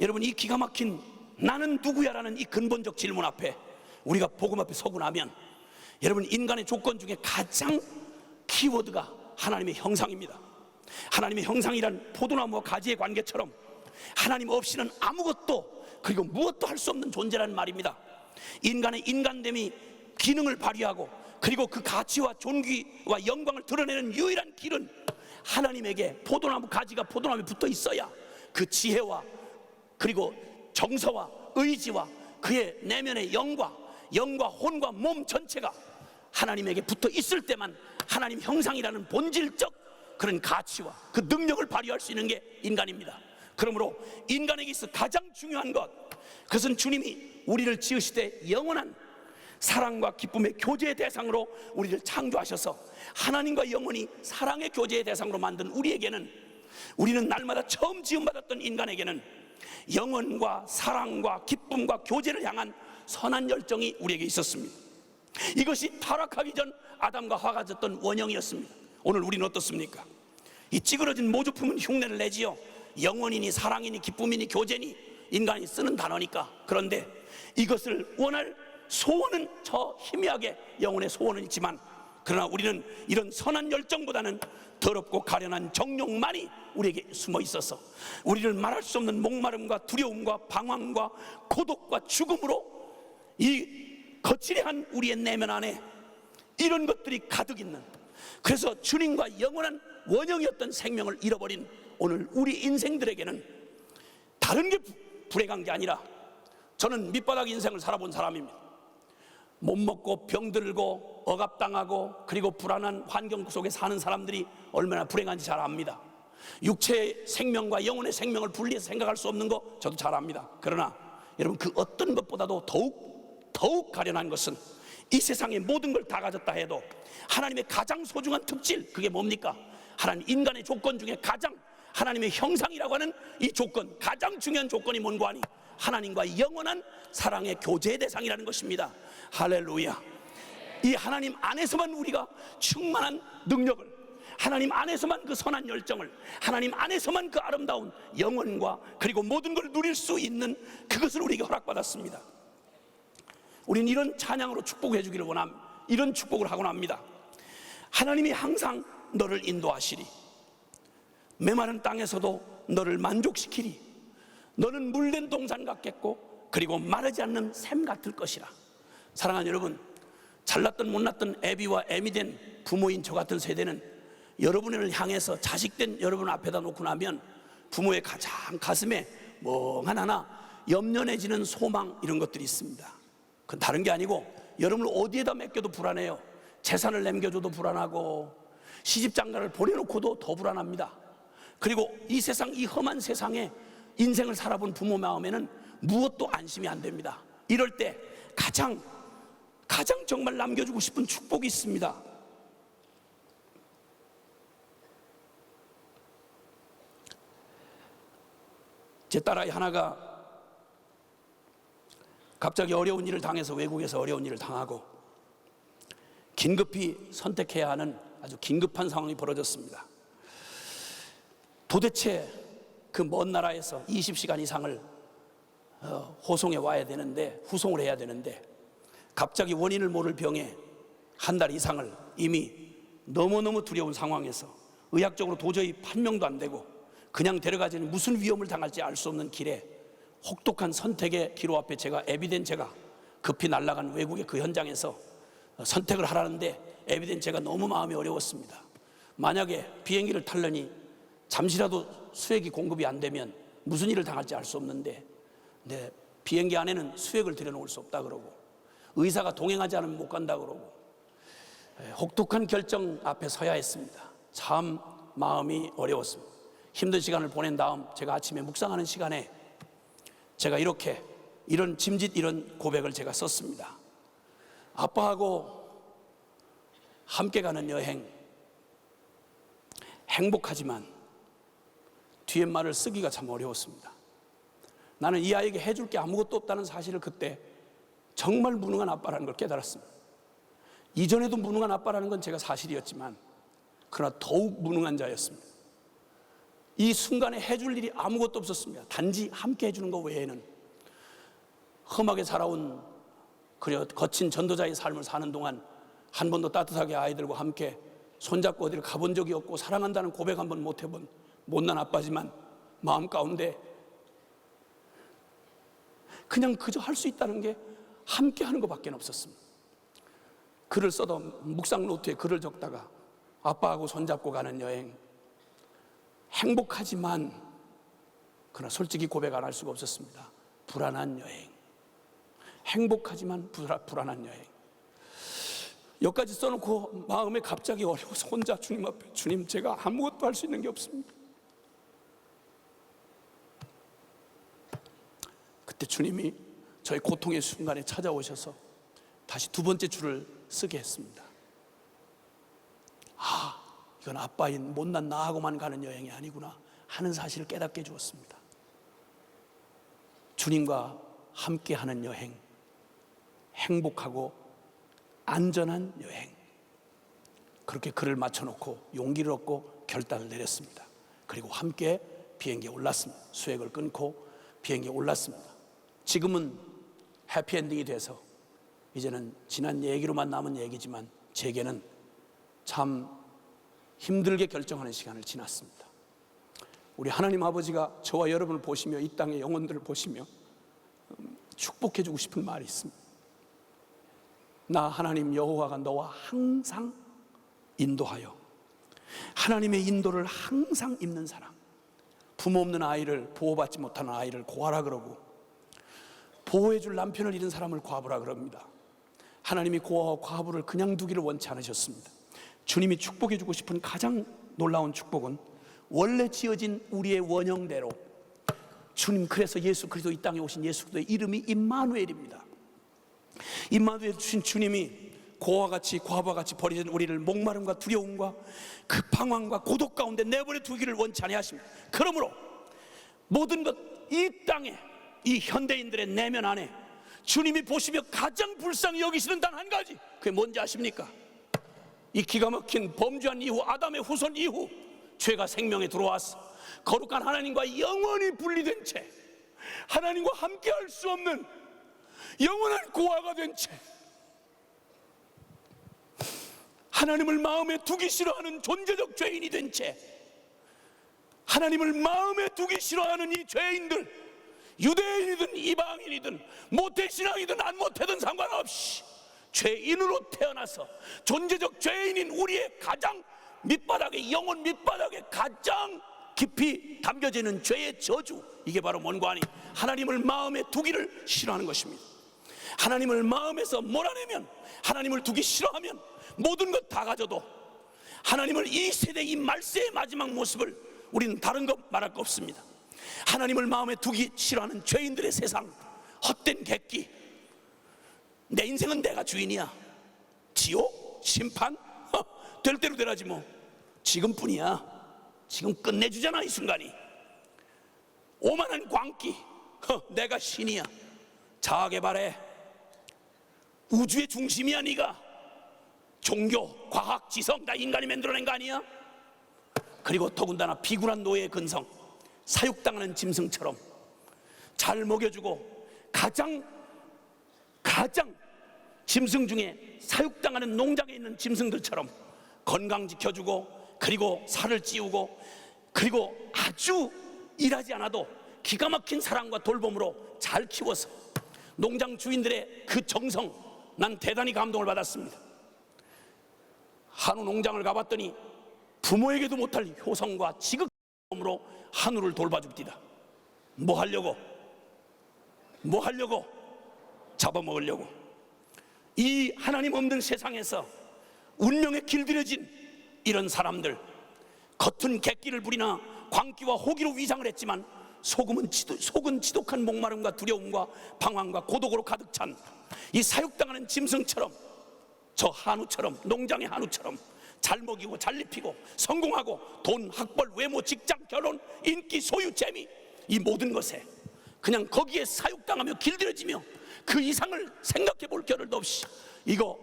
S1: 여러분, 이 기가 막힌 나는 누구야라는 이 근본적 질문 앞에 우리가 복음 앞에 서고 나면, 여러분, 인간의 조건 중에 가장 키워드가 하나님의 형상입니다. 하나님의 형상이란 포도나무와 가지의 관계처럼 하나님 없이는 아무것도, 그리고 무엇도 할 수 없는 존재라는 말입니다. 인간의 인간됨이 기능을 발휘하고, 그리고 그 가치와 존귀와 영광을 드러내는 유일한 길은 하나님에게 포도나무 가지가 포도나무에 붙어 있어야 그 지혜와, 그리고 정서와 의지와 그의 내면의 영과 혼과 몸 전체가 하나님에게 붙어 있을 때만 하나님 형상이라는 본질적 그런 가치와 그 능력을 발휘할 수 있는 게 인간입니다. 그러므로 인간에게 있어 가장 중요한 것, 그것은 주님이 우리를 지으실 때 영원한 사랑과 기쁨의 교제의 대상으로 우리를 창조하셔서 하나님과 영원히 사랑의 교제의 대상으로 만든 우리에게는, 우리는 날마다 처음 지음받았던 인간에게는 영원과 사랑과 기쁨과 교제를 향한 선한 열정이 우리에게 있었습니다. 이것이 타락하기 전 아담과 화가 졌던 원형이었습니다. 오늘 우리는 어떻습니까? 이 찌그러진 모조품은 흉내를 내지요. 영원이니 사랑이니 기쁨이니 교제니 인간이 쓰는 단어니까. 그런데 이것을 원할 소원은 저 희미하게 영혼의 소원은 있지만, 그러나 우리는 이런 선한 열정보다는 더럽고 가련한 정욕만이 우리에게 숨어 있어서 우리를 말할 수 없는 목마름과 두려움과 방황과 고독과 죽음으로 이 거칠한 우리의 내면 안에 이런 것들이 가득 있는, 그래서 주님과 영원한 원형이었던 생명을 잃어버린 오늘 우리 인생들에게는 다른 게 불행한 게 아니라, 저는 밑바닥 인생을 살아본 사람입니다. 못 먹고 병들고 억압당하고 그리고 불안한 환경 속에 사는 사람들이 얼마나 불행한지 잘 압니다. 육체의 생명과 영혼의 생명을 분리해서 생각할 수 없는 거 저도 잘 압니다. 그러나 여러분, 그 어떤 것보다도 더욱 가련한 것은, 이 세상의 모든 걸 다 가졌다 해도 하나님의 가장 소중한 특질, 그게 뭡니까? 하나님 인간의 조건 중에 가장, 하나님의 형상이라고 하는 이 조건, 가장 중요한 조건이 뭔고 하니 하나님과 영원한 사랑의 교제의 대상이라는 것입니다. 할렐루야. 이 하나님 안에서만 우리가 충만한 능력을, 하나님 안에서만 그 선한 열정을, 하나님 안에서만 그 아름다운 영혼과 그리고 모든 걸 누릴 수 있는 그것을 우리에게 허락받았습니다. 우리는 이런 찬양으로 축복해 주기를 원합니다. 이런 축복을 하곤 합니다. 하나님이 항상 너를 인도하시리. 메마른 땅에서도 너를 만족시키리. 너는 물된 동산 같겠고 그리고 마르지 않는 샘 같을 것이라. 사랑하는 여러분, 잘났든 못났든 애비와 애미 된 부모인 저 같은 세대는 여러분을 향해서 자식된 여러분 앞에다 놓고 나면 부모의 가장 가슴에 멍한 하나 염려해지는 소망, 이런 것들이 있습니다. 그건 다른 게 아니고 여러분을 어디에다 맡겨도 불안해요. 재산을 남겨줘도 불안하고 시집장가를 보내놓고도 더 불안합니다. 그리고 이 세상, 이 험한 세상에 인생을 살아본 부모 마음에는 무엇도 안심이 안 됩니다. 이럴 때 가장 정말 남겨주고 싶은 축복이 있습니다. 제 딸아이 하나가 갑자기 어려운 일을 당해서, 외국에서 어려운 일을 당하고 긴급히 선택해야 하는 아주 긴급한 상황이 벌어졌습니다. 도대체 그 먼 나라에서 20시간 이상을 호송해 와야 되는데, 후송을 해야 되는데 갑자기 원인을 모를 병에 한 달 이상을 이미 너무너무 두려운 상황에서 의학적으로 도저히 판명도 안 되고 그냥 데려가지는 무슨 위험을 당할지 알 수 없는 길에 혹독한 선택의 기로 앞에 제가 급히 날아간 외국의 그 현장에서 선택을 하라는데 제가 너무 마음이 어려웠습니다. 만약에 비행기를 타려니 잠시라도 수액이 공급이 안 되면 무슨 일을 당할지 알 수 없는데, 비행기 안에는 수액을 들여놓을 수 없다 그러고 의사가 동행하지 않으면 못 간다 그러고 혹독한 결정 앞에 서야 했습니다. 참 마음이 어려웠습니다. 힘든 시간을 보낸 다음 제가 아침에 묵상하는 시간에 제가 이런 짐짓 이런 고백을 제가 썼습니다. 아빠하고 함께 가는 여행, 행복하지만 뒤에 말을 쓰기가 참 어려웠습니다. 나는 이 아이에게 해줄 게 아무것도 없다는 사실을 그때 정말 무능한 아빠라는 걸 깨달았습니다. 이전에도 무능한 아빠라는 건 제가 사실이었지만 그러나 더욱 무능한 자였습니다. 이 순간에 해줄 일이 아무것도 없었습니다. 단지 함께 해주는 것 외에는. 험하게 살아온 거친 전도자의 삶을 사는 동안 한 번도 따뜻하게 아이들과 함께 손잡고 어디를 가본 적이 없고 사랑한다는 고백 한 번 못 해본 못난 아빠지만 마음 가운데 그냥 그저 할 수 있다는 게 함께 하는 것밖에 없었습니다. 글을 써도 묵상 노트에 글을 적다가 아빠하고 손잡고 가는 여행, 행복하지만 그러나 솔직히 고백 안 할 수가 없었습니다. 불안한 여행, 행복하지만 불안한 여행. 여기까지 써놓고 마음에 갑자기 어려워서 혼자 주님 앞에, 주님, 제가 아무것도 할 수 있는 게 없습니다. 그때 주님이 저의 고통의 순간에 찾아오셔서 다시 두 번째 줄을 쓰게 했습니다. 이건 아빠인 못난 나하고만 가는 여행이 아니구나 하는 사실을 깨닫게 해주었습니다. 주님과 함께하는 여행, 행복하고 안전한 여행. 그렇게 글을 맞춰놓고 용기를 얻고 결단을 내렸습니다. 그리고 함께 비행기에 올랐습니다. 수액을 끊고 비행기에 올랐습니다. 지금은 해피엔딩이 돼서 이제는 지난 얘기로만 남은 얘기지만 제게는 참 힘들게 결정하는 시간을 지났습니다. 우리 하나님 아버지가 저와 여러분을 보시며 이 땅의 영혼들을 보시며 축복해 주고 싶은 말이 있습니다. 나 하나님 여호와가 너와 항상 인도하여, 하나님의 인도를 항상 입는 사람, 부모 없는 아이를, 보호받지 못하는 아이를 고아라 그러고 보호해 줄 남편을 잃은 사람을 과부라 그럽니다. 하나님이 고아와 과부를 그냥 두기를 원치 않으셨습니다. 주님이 축복해 주고 싶은 가장 놀라운 축복은 원래 지어진 우리의 원형대로, 주님, 그래서 예수 그리스도 이 땅에 오신 예수 그리스도의 이름이 임마누엘입니다. 임마누엘 주신 주님이 고아와 같이 과부와 같이 버려진 우리를 목마름과 두려움과 그 방황과 고독 가운데 내버려 두기를 원치 아니하십니다. 그러므로 모든 것, 이 땅에, 이 현대인들의 내면 안에 주님이 보시며 가장 불쌍히 여기시는 단 한 가지, 그게 뭔지 아십니까? 이 기가 막힌 범죄한 이후, 아담의 후손 이후 죄가 생명에 들어와서 거룩한 하나님과 영원히 분리된 채, 하나님과 함께 할 수 없는 영원한 고아가 된 채, 하나님을 마음에 두기 싫어하는 존재적 죄인이 된 채, 하나님을 마음에 두기 싫어하는 이 죄인들, 유대인이든 이방인이든 모태신앙이든 안 모태든 상관없이 죄인으로 태어나서 존재적 죄인인 우리의 가장 밑바닥에, 영혼 밑바닥에 가장 깊이 담겨지는 죄의 저주, 이게 바로 뭔가 하니 하나님을 마음에 두기를 싫어하는 것입니다. 하나님을 마음에서 몰아내면, 하나님을 두기 싫어하면 모든 것 다 가져도 하나님을, 이 세대 이 말세의 마지막 모습을 우리는 다른 것 말할 거 없습니다. 하나님을 마음에 두기 싫어하는 죄인들의 세상, 헛된 객기, 내 인생은 내가 주인이야, 지옥, 심판, 될 대로 되라지 뭐, 지금뿐이야, 지금 끝내주잖아 이 순간이, 오만한 광기, 내가 신이야, 자아개발해, 우주의 중심이야 네가, 종교, 과학, 지성 다 인간이 만들어낸 거 아니야? 그리고 더군다나 비굴한 노예의 근성, 사육당하는 짐승처럼 잘 먹여주고 가장 짐승 중에 사육당하는 농장에 있는 짐승들처럼 건강 지켜주고, 그리고 살을 찌우고, 그리고 아주 일하지 않아도 기가 막힌 사랑과 돌봄으로 잘 키워서 농장 주인들의 그 정성, 난 대단히 감동을 받았습니다. 한우 농장을 가봤더니 부모에게도 못할 효성과 지극함으로 한우를 돌봐줍디다. 뭐 하려고? 잡아먹으려고. 이 하나님 없는 세상에서 운명에 길들여진 이런 사람들, 겉은 객기를 부리나 광기와 호기로 위장을 했지만 속은 지독한 목마름과 두려움과 방황과 고독으로 가득 찬 이 사육당하는 짐승처럼, 저 한우처럼, 농장의 한우처럼 잘 먹이고 잘 입히고 성공하고 돈, 학벌, 외모, 직장, 결혼, 인기, 소유, 재미, 이 모든 것에 그냥 거기에 사육당하며 길들여지며 그 이상을 생각해 볼 겨를도 없이 이거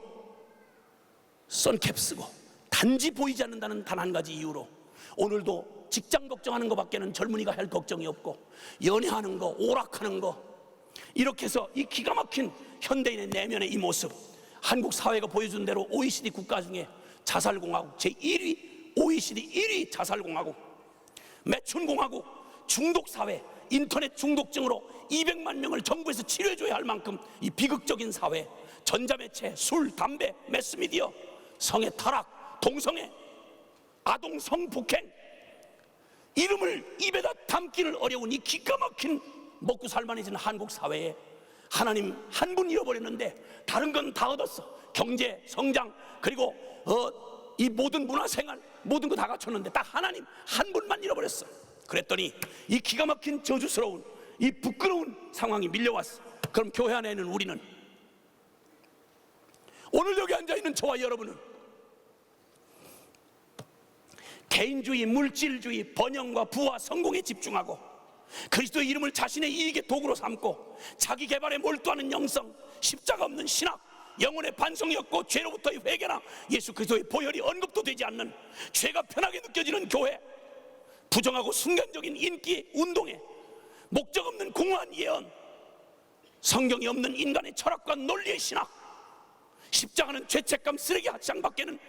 S1: 선캡 쓰고 단지 보이지 않는다는 단 한 가지 이유로 오늘도 직장 걱정하는 것밖에는 젊은이가 할 걱정이 없고, 연애하는 거, 오락하는 거, 이렇게 해서 이 기가 막힌 현대인의 내면의 이 모습, 한국 사회가 보여준 대로 OECD 국가 중에 자살공화국 제1위, OECD 1위 자살공화국, 매춘공화국, 중독사회, 인터넷 중독증으로 200만 명을 정부에서 치료해줘야 할 만큼 이 비극적인 사회, 전자매체, 술, 담배, 매스미디어, 성의 타락, 동성애, 아동 성폭행, 이름을 입에다 담기를 어려운 이 기가 막힌 먹고 살만해진 한국 사회에 하나님 한 분 잃어버렸는데 다른 건 다 얻었어. 경제, 성장, 그리고 이 모든 문화생활, 모든 거 다 갖췄는데 딱 하나님 한 분만 잃어버렸어. 그랬더니 이 기가 막힌 저주스러운 이 부끄러운 상황이 밀려왔어. 그럼 교회 안에 있는 우리는, 오늘 여기 앉아있는 저와 여러분은 개인주의, 물질주의, 번영과 부와 성공에 집중하고 그리스도의 이름을 자신의 이익의 도구로 삼고 자기 개발에 몰두하는 영성, 십자가 없는 신학, 영혼의 반성이 없고 죄로부터의 회개나 예수 그리스도의 보혈이 언급도 되지 않는 죄가 편하게 느껴지는 교회, 부정하고 순간적인 인기 운동에 목적 없는 공허한 예언, 성경이 없는 인간의 철학과 논리의 신학, 십자가는 죄책감 쓰레기 학장밖에는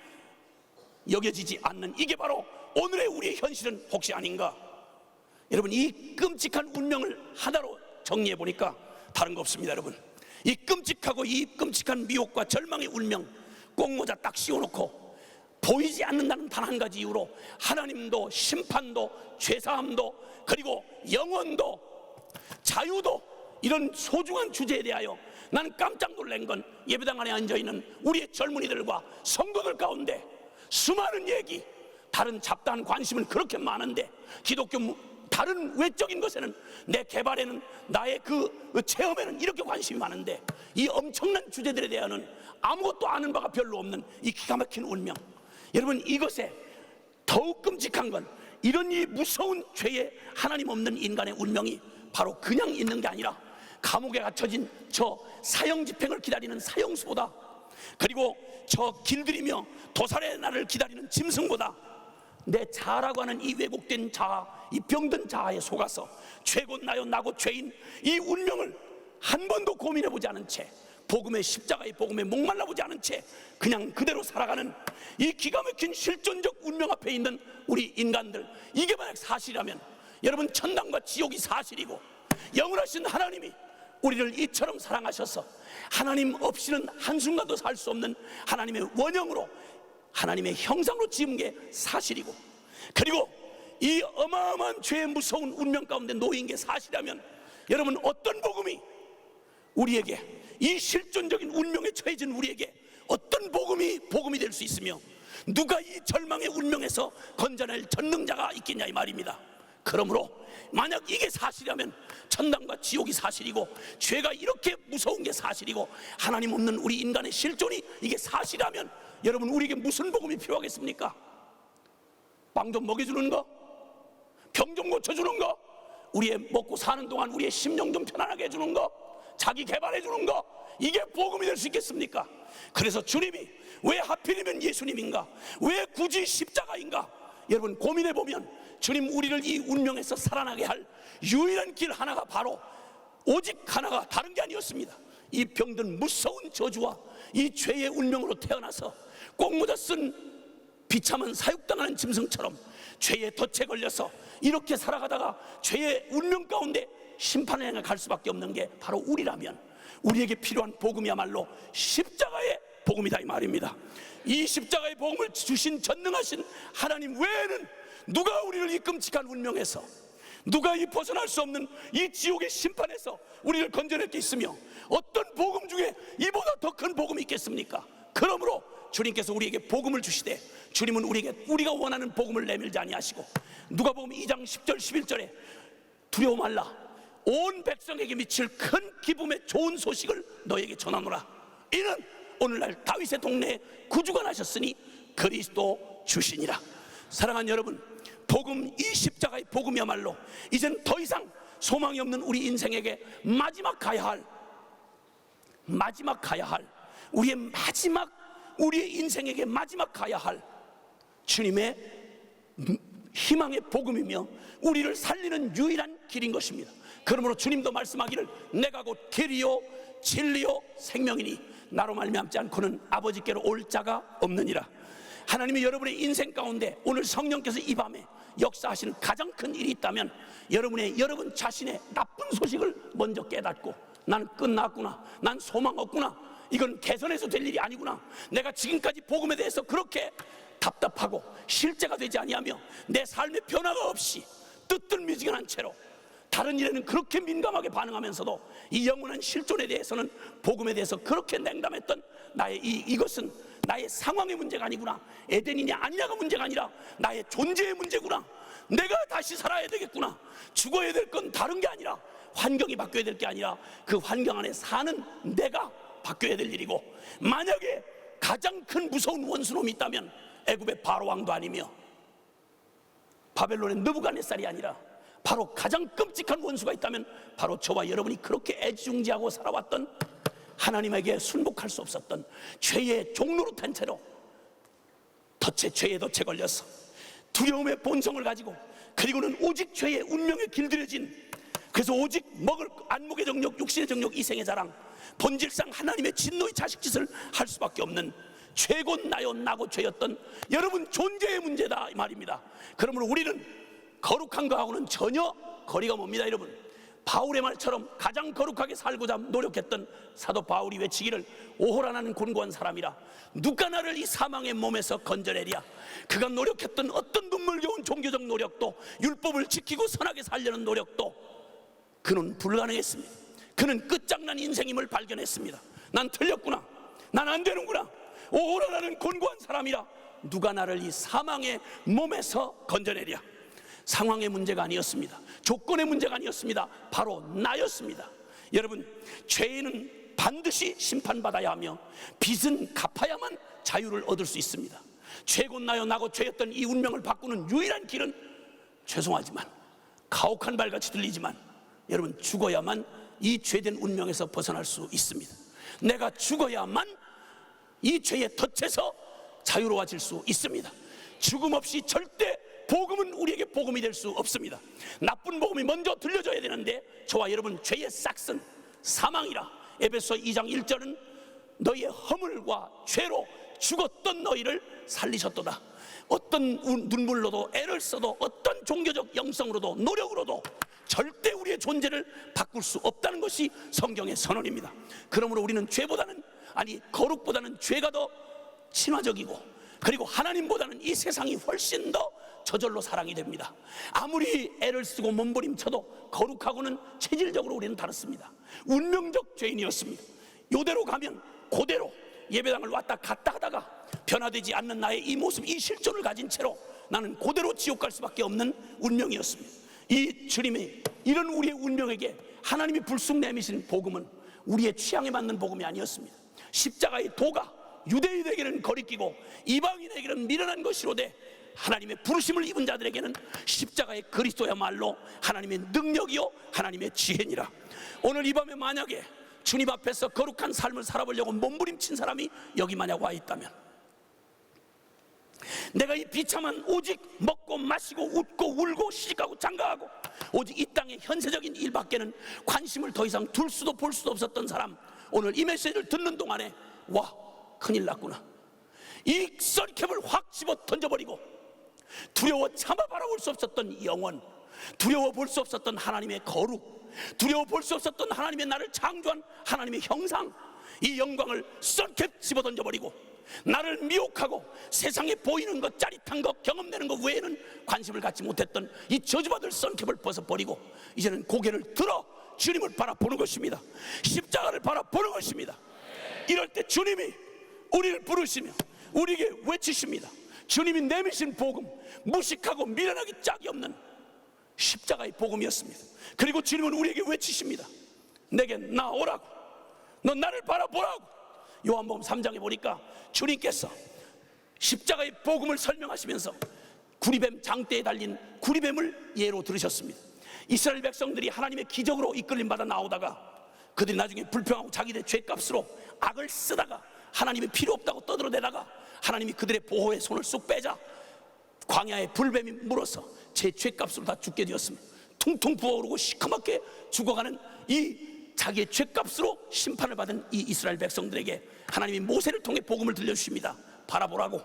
S1: 여겨지지 않는, 이게 바로 오늘의 우리의 현실은 혹시 아닌가? 여러분, 이 끔찍한 운명을 하나로 정리해 보니까 다른 거 없습니다. 여러분, 이 끔찍하고 이 끔찍한 미혹과 절망의 운명, 꽁모자 딱 씌워놓고 보이지 않는다는 단 한 가지 이유로 하나님도 심판도 죄사함도 그리고 영원도 자유도, 이런 소중한 주제에 대하여 나는 깜짝 놀란 건 예배당 안에 앉아있는 우리의 젊은이들과 성도들 가운데 수많은 얘기, 다른 잡다한 관심은 그렇게 많은데 기독교 다른 외적인 것에는, 내 개발에는, 나의 그 체험에는 이렇게 관심이 많은데 이 엄청난 주제들에 대해서는 아무것도 아는 바가 별로 없는 이 기가 막힌 운명. 여러분, 이것에 더욱 끔찍한 건 이런 이 무서운 죄에 하나님 없는 인간의 운명이 바로 그냥 있는 게 아니라 감옥에 갇혀진 저 사형 집행을 기다리는 사형수보다, 그리고 저 길들이며 도살의 날을 기다리는 짐승보다 내 자아라고 하는 이 왜곡된 자아, 이 병든 자아에 속아서 죄고 나요 나고 죄인 이 운명을 한 번도 고민해보지 않은 채, 복음의 십자가의 복음에 목말라보지 않은 채 그냥 그대로 살아가는 이 기가 막힌 실존적 운명 앞에 있는 우리 인간들, 이게 만약 사실이라면 여러분, 천당과 지옥이 사실이고 영원하신 하나님이 우리를 이처럼 사랑하셔서 하나님 없이는 한순간도 살 수 없는 하나님의 원형으로, 하나님의 형상으로 지은 게 사실이고, 그리고 이 어마어마한 죄의 무서운 운명 가운데 놓인 게 사실이라면 여러분, 어떤 복음이 우리에게, 이 실존적인 운명에 처해진 우리에게 어떤 복음이 될 수 있으며 누가 이 절망의 운명에서 건져낼 전능자가 있겠냐 이 말입니다. 그러므로 만약 이게 사실이라면 천당과 지옥이 사실이고 죄가 이렇게 무서운 게 사실이고 하나님 없는 우리 인간의 실존이 이게 사실이라면 여러분, 우리에게 무슨 복음이 필요하겠습니까? 빵 좀 먹여주는 거? 병 좀 고쳐주는 거? 우리의 먹고 사는 동안 우리의 심령 좀 편안하게 해주는 거? 자기 개발해주는 거? 이게 복음이 될 수 있겠습니까? 그래서 주님이 왜 하필이면 예수님인가? 왜 굳이 십자가인가? 여러분, 고민해보면 주님 우리를 이 운명에서 살아나게 할 유일한 길 하나가 바로 오직 하나가 다른 게 아니었습니다. 이 병든 무서운 저주와 이 죄의 운명으로 태어나서 꽁모자 쓴 비참한 사육당하는 짐승처럼 죄의 덫에 걸려서 이렇게 살아가다가 죄의 운명 가운데 심판을 향해 갈 수밖에 없는 게 바로 우리라면 우리에게 필요한 복음이야말로 십자가의 복음이다 이 말입니다. 이 십자가의 복음을 주신 전능하신 하나님 외에는 누가 우리를 이 끔찍한 운명에서, 누가 이 벗어날 수 없는 이 지옥의 심판에서 우리를 건져낼 게 있으며 어떤 복음 중에 이보다 더 큰 복음이 있겠습니까? 그러므로 주님께서 우리에게 복음을 주시되 주님은 우리에게 우리가 원하는 복음을 내밀지 아니하시고 누가복음 2장 10절 11절에 두려워 말라, 온 백성에게 미칠 큰 기쁨의 좋은 소식을 너에게 전하노라. 이는 오늘날 다윗의 동네에 구주가 나셨으니 그리스도 주시니라. 사랑하는 여러분, 복음, 이 십자가의 복음이야말로 이젠 더 이상 소망이 없는 우리 인생에게 마지막 가야 할 우리의 인생에게 마지막 가야 할 주님의 희망의 복음이며 우리를 살리는 유일한 길인 것입니다. 그러므로 주님도 말씀하기를 내가 곧 길이요 진리요 생명이니 나로 말미암지 않고는 아버지께로 올 자가 없느니라. 하나님이 여러분의 인생 가운데 오늘 성령께서 이 밤에 역사하시는 가장 큰 일이 있다면 여러분 자신의 나쁜 소식을 먼저 깨닫고 난 끝났구나, 난 소망 없구나, 이건 개선해서 될 일이 아니구나, 내가 지금까지 복음에 대해서 그렇게 답답하고 실제가 되지 아니하며 내 삶의 변화가 없이 뜨뜻미지근한 채로 다른 일에는 그렇게 민감하게 반응하면서도 이 영원한 실존에 대해서는, 복음에 대해서 그렇게 냉담했던 나의 이것은 나의 상황의 문제가 아니구나, 에덴이냐 아니냐가 문제가 아니라 나의 존재의 문제구나, 내가 다시 살아야 되겠구나, 죽어야 될 건 다른 게 아니라 환경이 바뀌어야 될 게 아니라 그 환경 안에 사는 내가 바뀌어야 될 일이고, 만약에 가장 큰 무서운 원수놈이 있다면 애굽의 바로 왕도 아니며 바벨론의 느부갓네살이 아니라 바로 가장 끔찍한 원수가 있다면 바로 저와 여러분이 그렇게 애지중지하고 살아왔던 하나님에게 순복할 수 없었던 죄의 종로로 탄 채로 덫에 죄에 덫에 걸려서 두려움의 본성을 가지고, 그리고는 오직 죄의 운명에 길들여진, 그래서 오직 먹을 안목의 정욕, 육신의 정욕, 이생의 자랑, 본질상 하나님의 진노의 자식짓을 할 수밖에 없는 죄곧 나요 나고 죄였던 여러분 존재의 문제다 이 말입니다. 그러므로 우리는 거룩한 거하고는 전혀 거리가 멉니다. 여러분, 바울의 말처럼 가장 거룩하게 살고자 노력했던 사도 바울이 외치기를 오호라 나는 곤고한 사람이라 누가 나를 이 사망의 몸에서 건져내랴. 그가 노력했던 어떤 눈물겨운 종교적 노력도, 율법을 지키고 선하게 살려는 노력도 그는 불가능했습니다. 그는 끝장난 인생임을 발견했습니다. 난 틀렸구나, 난 안 되는구나, 오호라 나는 곤고한 사람이라 누가 나를 이 사망의 몸에서 건져내랴. 상황의 문제가 아니었습니다. 조건의 문제가 아니었습니다. 바로 나였습니다. 여러분, 죄인은 반드시 심판받아야 하며 빚은 갚아야만 자유를 얻을 수 있습니다. 죄곧 나요 나고 죄였던 이 운명을 바꾸는 유일한 길은, 죄송하지만 가혹한 말같이 들리지만 여러분, 죽어야만 이 죄된 운명에서 벗어날 수 있습니다. 내가 죽어야만 이 죄의 덫에서 자유로워질 수 있습니다. 죽음 없이 절대 복음은 우리에게 복음이 될 수 없습니다. 나쁜 복음이 먼저 들려줘야 되는데, 저와 여러분 죄의 싹슨 사망이라 에베소 2장 1절은 너희의 허물과 죄로 죽었던 너희를 살리셨도다. 어떤 눈물로도 애를 써도 어떤 종교적 영성으로도 노력으로도 절대 우리의 존재를 바꿀 수 없다는 것이 성경의 선언입니다. 그러므로 우리는 죄보다는, 아니 거룩보다는 죄가 더 친화적이고, 그리고 하나님보다는 이 세상이 훨씬 더 저절로 사랑이 됩니다. 아무리 애를 쓰고 몸부림쳐도 거룩하고는 체질적으로 우리는 다릅니다. 운명적 죄인이었습니다. 요대로 가면 그대로 예배당을 왔다 갔다 하다가 변화되지 않는 나의 이 모습, 이 실존을 가진 채로 나는 그대로 지옥 갈 수밖에 없는 운명이었습니다. 이 주님이 이런 우리의 운명에게 하나님이 불쑥 내미신 복음은 우리의 취향에 맞는 복음이 아니었습니다. 십자가의 도가 유대인에게는 거리끼고 이방인에게는 미련한 것이로되 하나님의 부르심을 입은 자들에게는 십자가의 그리스도야말로 하나님의 능력이요 하나님의 지혜니라. 오늘 이 밤에 만약에 주님 앞에서 거룩한 삶을 살아보려고 몸부림친 사람이 여기 만약 와 있다면, 내가 이 비참한 오직 먹고 마시고 웃고 울고 시집가고 장가가고 오직 이 땅의 현세적인 일밖에는 관심을 더 이상 둘 수도 볼 수도 없었던 사람, 오늘 이 메시지를 듣는 동안에 와, 큰일 났구나, 이 썰캡을 확 집어 던져버리고 두려워 참아 바라볼 수 없었던 영원, 두려워 볼 수 없었던 하나님의 거룩, 두려워 볼 수 없었던 하나님의 나를 창조한 하나님의 형상, 이 영광을 썰캡 집어 던져버리고 나를 미혹하고 세상에 보이는 것, 짜릿한 것, 경험되는 것 외에는 관심을 갖지 못했던 이 저주받을 썬캡을 벗어버리고 이제는 고개를 들어 주님을 바라보는 것입니다. 십자가를 바라보는 것입니다. 이럴 때 주님이 우리를 부르시며 우리에게 외치십니다. 주님이 내미신 복음, 무식하고 미련하기 짝이 없는 십자가의 복음이었습니다. 그리고 주님은 우리에게 외치십니다. 내게 나오라고, 너 나를 바라보라고. 요한복음 3장에 보니까 주님께서 십자가의 복음을 설명하시면서 구리뱀 장대에 달린 구리뱀을 예로 들으셨습니다. 이스라엘 백성들이 하나님의 기적으로 이끌림 받아 나오다가 그들이 나중에 불평하고 자기들의 죄값으로 악을 쓰다가 하나님이 필요 없다고 떠들어대다가 하나님이 그들의 보호의 손을 쑥 빼자 광야에 불뱀이 물어서 제 죄값으로 다 죽게 되었습니다. 퉁퉁 부어오르고 시커멓게 죽어가는 이 자기의 죄값으로 심판을 받은 이 이스라엘 백성들에게 하나님이 모세를 통해 복음을 들려주십니다. 바라보라고,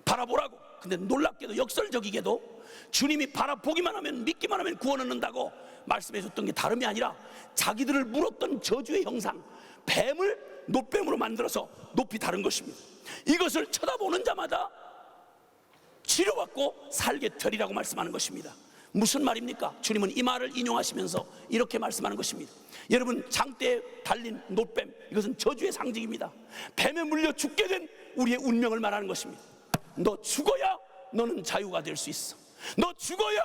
S1: 바라보라고. 근데 놀랍게도 역설적이게도 주님이 바라보기만 하면, 믿기만 하면 구원 얻는다고 말씀해 줬던 게 다름이 아니라 자기들을 물었던 저주의 형상, 뱀을 놋뱀으로 만들어서 높이 다른 것입니다. 이것을 쳐다보는 자마다 치료받고 살게 되리라고 말씀하는 것입니다. 무슨 말입니까? 주님은 이 말을 인용하시면서 이렇게 말씀하는 것입니다. 여러분, 장대에 달린 놋뱀, 이것은 저주의 상징입니다. 뱀에 물려 죽게 된 우리의 운명을 말하는 것입니다. 너 죽어야 너는 자유가 될 수 있어. 너 죽어야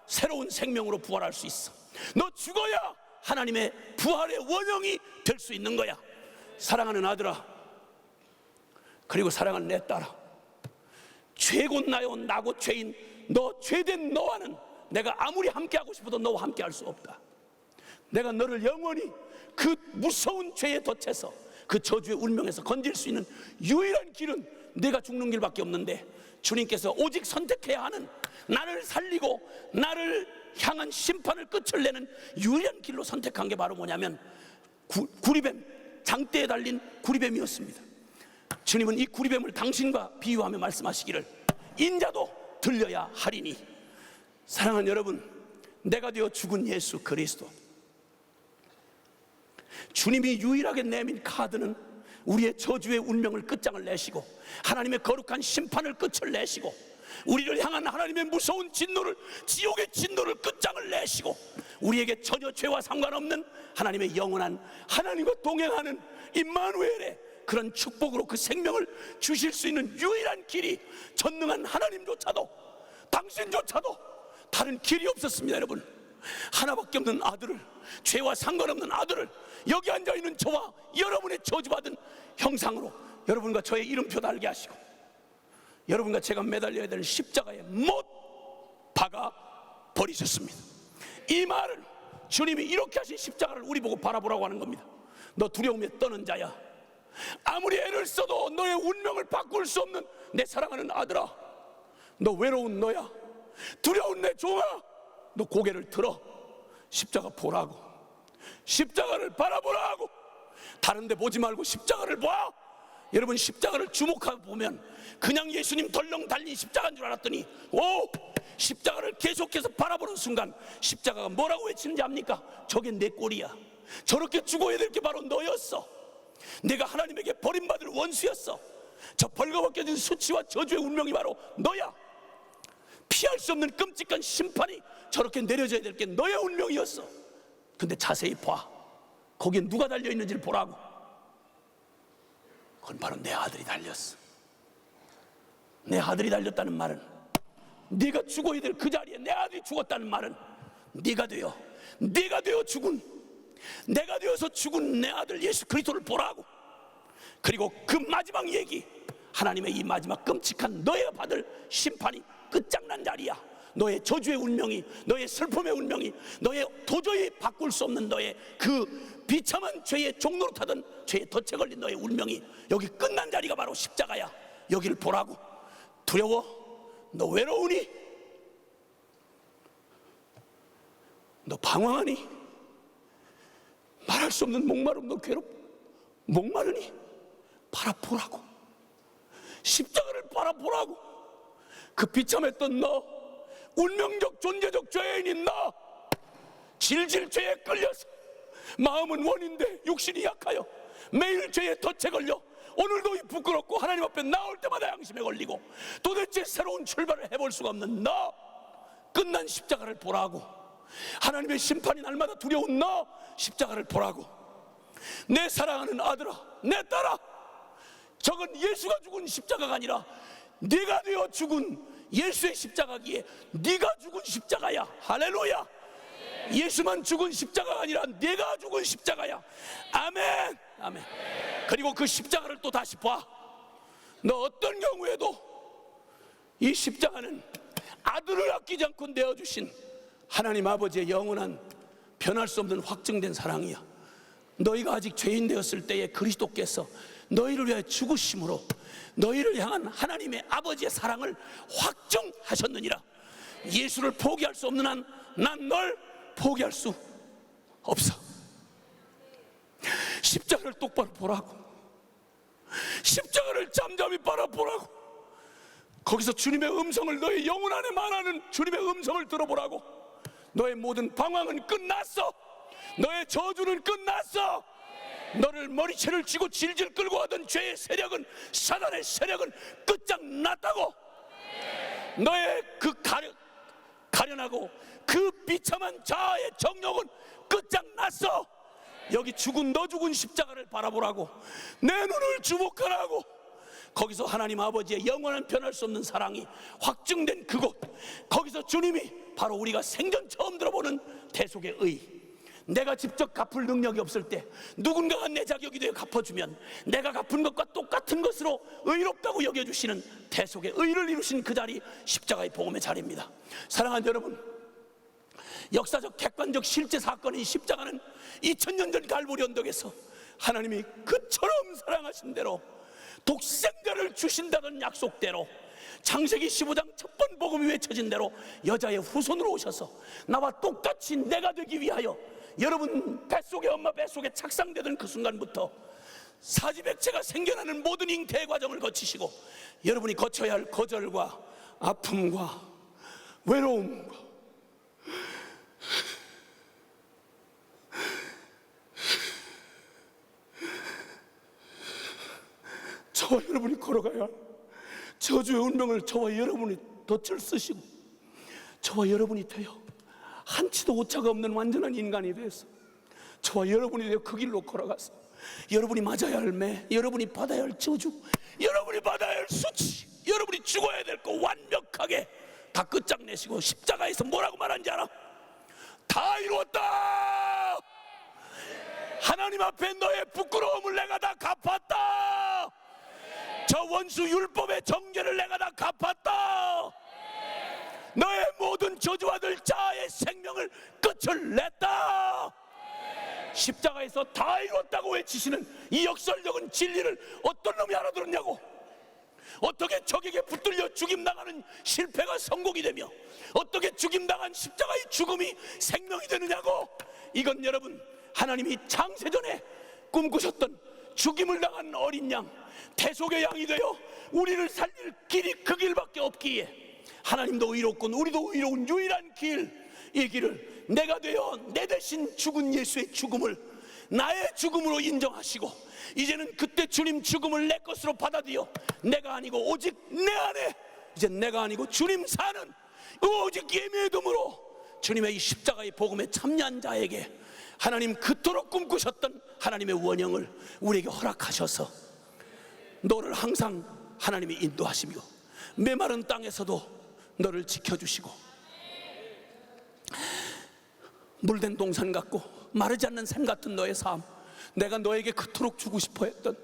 S1: 새로운 생명으로 부활할 수 있어. 너 죽어야 하나님의 부활의 원형이 될 수 있는 거야. 사랑하는 아들아, 그리고 사랑하는 내 딸아, 죄곧 나요 나고 죄인 너, 죄된 너와는 내가 아무리 함께하고 싶어도 너와 함께할 수 없다. 내가 너를 영원히 그 무서운 죄의 덫에서, 그 저주의 운명에서 건질 수 있는 유일한 길은 내가 죽는 길밖에 없는데, 주님께서 오직 선택해야 하는, 나를 살리고 나를 향한 심판을 끝을 내는 유일한 길로 선택한 게 바로 뭐냐면 구리뱀, 장대에 달린 구리뱀이었습니다. 주님은 이 구리뱀을 당신과 비유하며 말씀하시기를 인자도 들려야 하리니. 사랑하는 여러분, 내가 되어 죽은 예수 그리스도, 주님이 유일하게 내민 카드는 우리의 저주의 운명을 끝장을 내시고 하나님의 거룩한 심판을 끝을 내시고 우리를 향한 하나님의 무서운 진노를, 지옥의 진노를 끝장을 내시고 우리에게 전혀 죄와 상관없는 하나님의 영원한, 하나님과 동행하는 임마누엘의 그런 축복으로 그 생명을 주실 수 있는 유일한 길이, 전능한 하나님조차도, 당신조차도 다른 길이 없었습니다. 여러분, 하나밖에 없는 아들을, 죄와 상관없는 아들을 여기 앉아있는 저와 여러분의 저주받은 형상으로 여러분과 저의 이름표 달게 하시고 여러분과 제가 매달려야 되는 십자가에 못 박아 버리셨습니다. 이 말을, 주님이 이렇게 하신 십자가를 우리 보고 바라보라고 하는 겁니다. 너 두려움에 떠는 자야, 아무리 애를 써도 너의 운명을 바꿀 수 없는 내 사랑하는 아들아, 너 외로운 너야, 두려운 내 종아, 너 고개를 들어 십자가 보라고, 십자가를 바라보라고. 다른 데 보지 말고 십자가를 봐. 여러분, 십자가를 주목하고 보면 그냥 예수님 덜렁 달린 십자가인 줄 알았더니, 십자가를 계속해서 바라보는 순간 십자가가 뭐라고 외치는지 압니까? 저게 내 꼴이야. 저렇게 죽어야 될 게 바로 너였어. 내가 하나님에게 버림받을 원수였어. 저 벌거벗겨진 수치와 저주의 운명이 바로 너야. 피할 수 없는 끔찍한 심판이 저렇게 내려져야 될 게 너의 운명이었어. 근데 자세히 봐. 거기에 누가 달려있는지를 보라고. 그건 바로 내 아들이 달렸어. 내 아들이 달렸다는 말은, 네가 죽어야 될 그 자리에 내 아들이 죽었다는 말은, 네가 되어 죽은, 내가 되어서 죽은 내 아들 예수 그리스도를 보라고. 그리고 그 마지막 얘기, 하나님의 이 마지막 끔찍한 너희가 받을 심판이 끝장난 자리야. 너의 저주의 운명이, 너의 슬픔의 운명이, 너의 도저히 바꿀 수 없는 너의 그 비참한 죄의 종로로 타던 죄의 덫에 걸린 너의 운명이 여기 끝난 자리가 바로 십자가야. 여기를 보라고. 두려워? 너 외로우니? 너 방황하니? 말할 수 없는 목마름, 너 목마르니? 바라보라고. 십자가를 바라보라고. 그 비참했던 너, 운명적 존재적 죄인인 너, 질질 죄에 끌려서 마음은 원인데 육신이 약하여 매일 죄의 덫에 걸려 오늘도 이 부끄럽고 하나님 앞에 나올 때마다 양심에 걸리고 도대체 새로운 출발을 해볼 수가 없는 너, 끝난 십자가를 보라고. 하나님의 심판이 날마다 두려운 너, 십자가를 보라고. 내 사랑하는 아들아, 내 딸아, 저건 예수가 죽은 십자가가 아니라 네가 되어 죽은 예수의 십자가기에 네가 죽은 십자가야. 할렐루야. 예수만 죽은 십자가가 아니라 네가 죽은 십자가야. 아멘. 아멘. 그리고 그 십자가를 또 다시 봐. 너 어떤 경우에도 이 십자가는 아들을 아끼지 않고 내어주신 하나님 아버지의 영원한, 변할 수 없는 확증된 사랑이야. 너희가 아직 죄인 되었을 때에 그리스도께서 너희를 위하여 죽으심으로 너희를 향한 하나님의 아버지의 사랑을 확정하셨느니라. 예수를 포기할 수 없는 한 난 널 포기할 수 없어. 십자가를 똑바로 보라고. 십자가를 잠잠히 바라보라고. 거기서 주님의 음성을, 너의 영혼 안에 말하는 주님의 음성을 들어보라고. 너의 모든 방황은 끝났어. 너의 저주는 끝났어. 너를 머리채를 쥐고 질질 끌고 하던 죄의 세력은, 사단의 세력은 끝장났다고. 너의 그 가련하고 그 비참한 자아의 정욕은 끝장났어. 여기 죽은, 너 죽은 십자가를 바라보라고. 내 눈을 주목하라고. 거기서 하나님 아버지의 영원한 변할 수 없는 사랑이 확증된 그곳, 거기서 주님이 바로 우리가 생전 처음 들어보는 대속의 의, 내가 직접 갚을 능력이 없을 때 누군가가 내 자격이 되어 갚아주면 내가 갚은 것과 똑같은 것으로 의롭다고 여겨주시는 대속의 의를 이루신 그 자리, 십자가의 복음의 자리입니다. 사랑하는 여러분, 역사적 객관적 실제 사건인 십자가는 2000년 전 갈보리 언덕에서 하나님이 그처럼 사랑하신 대로 독생자를 주신다던 약속대로 창세기 15장 첫 번 복음이 외쳐진 대로 여자의 후손으로 오셔서 나와 똑같이 내가 되기 위하여 여러분 뱃속에, 엄마 뱃속에 착상되던 그 순간부터 사지백체가 생겨나는 모든 잉태의 과정을 거치시고 여러분이 거쳐야 할 거절과 아픔과 외로움과 저와 여러분이 걸어가야 할 저주의 운명을 저와 여러분이 덫을 쓰시고 저와 여러분이 되어 한치도 오차가 없는 완전한 인간이 되어서 저와 여러분이 되어 그 길로 걸어가서 여러분이 맞아야 할 매, 여러분이 받아야 할 저주, 여러분이 받아야 할 수치, 여러분이 죽어야 될 거 완벽하게 다 끝장내시고 십자가에서 뭐라고 말한지 알아? 다 이루었다. 하나님 앞에 너의 부끄러움을 내가 다 갚았다. 저 원수 율법의 정죄를 내가 다 갚았다. 너의 모든 저주받을 자의 생명을 끝을 냈다. 십자가에서 다 이뤘다고 외치시는 이 역설적인 진리를 어떤 놈이 알아들었냐고. 어떻게 적에게 붙들려 죽임당하는 실패가 성공이 되며 어떻게 죽임당한 십자가의 죽음이 생명이 되느냐고. 이건 여러분, 하나님이 창세전에 꿈꾸셨던 죽임을 당한 어린 양, 대속의 양이 되어 우리를 살릴 길이 그 길밖에 없기에 하나님도 의롭군 우리도 의로운 유일한 길, 이 길을 내가 되어 내 대신 죽은 예수의 죽음을 나의 죽음으로 인정하시고 이제는 그때 주님 죽음을 내 것으로 받아들여 내가 아니고 오직 내 안에 이제 내가 아니고 주님 사는 오직 예미의 덤으로 주님의 이 십자가의 복음에 참여한 자에게 하나님 그토록 꿈꾸셨던 하나님의 원형을 우리에게 허락하셔서 너를 항상 하나님이 인도하시며 메마른 땅에서도 너를 지켜주시고 물된 동산 같고 마르지 않는 샘 같은 너의 삶, 내가 너에게 그토록 주고 싶어 했던,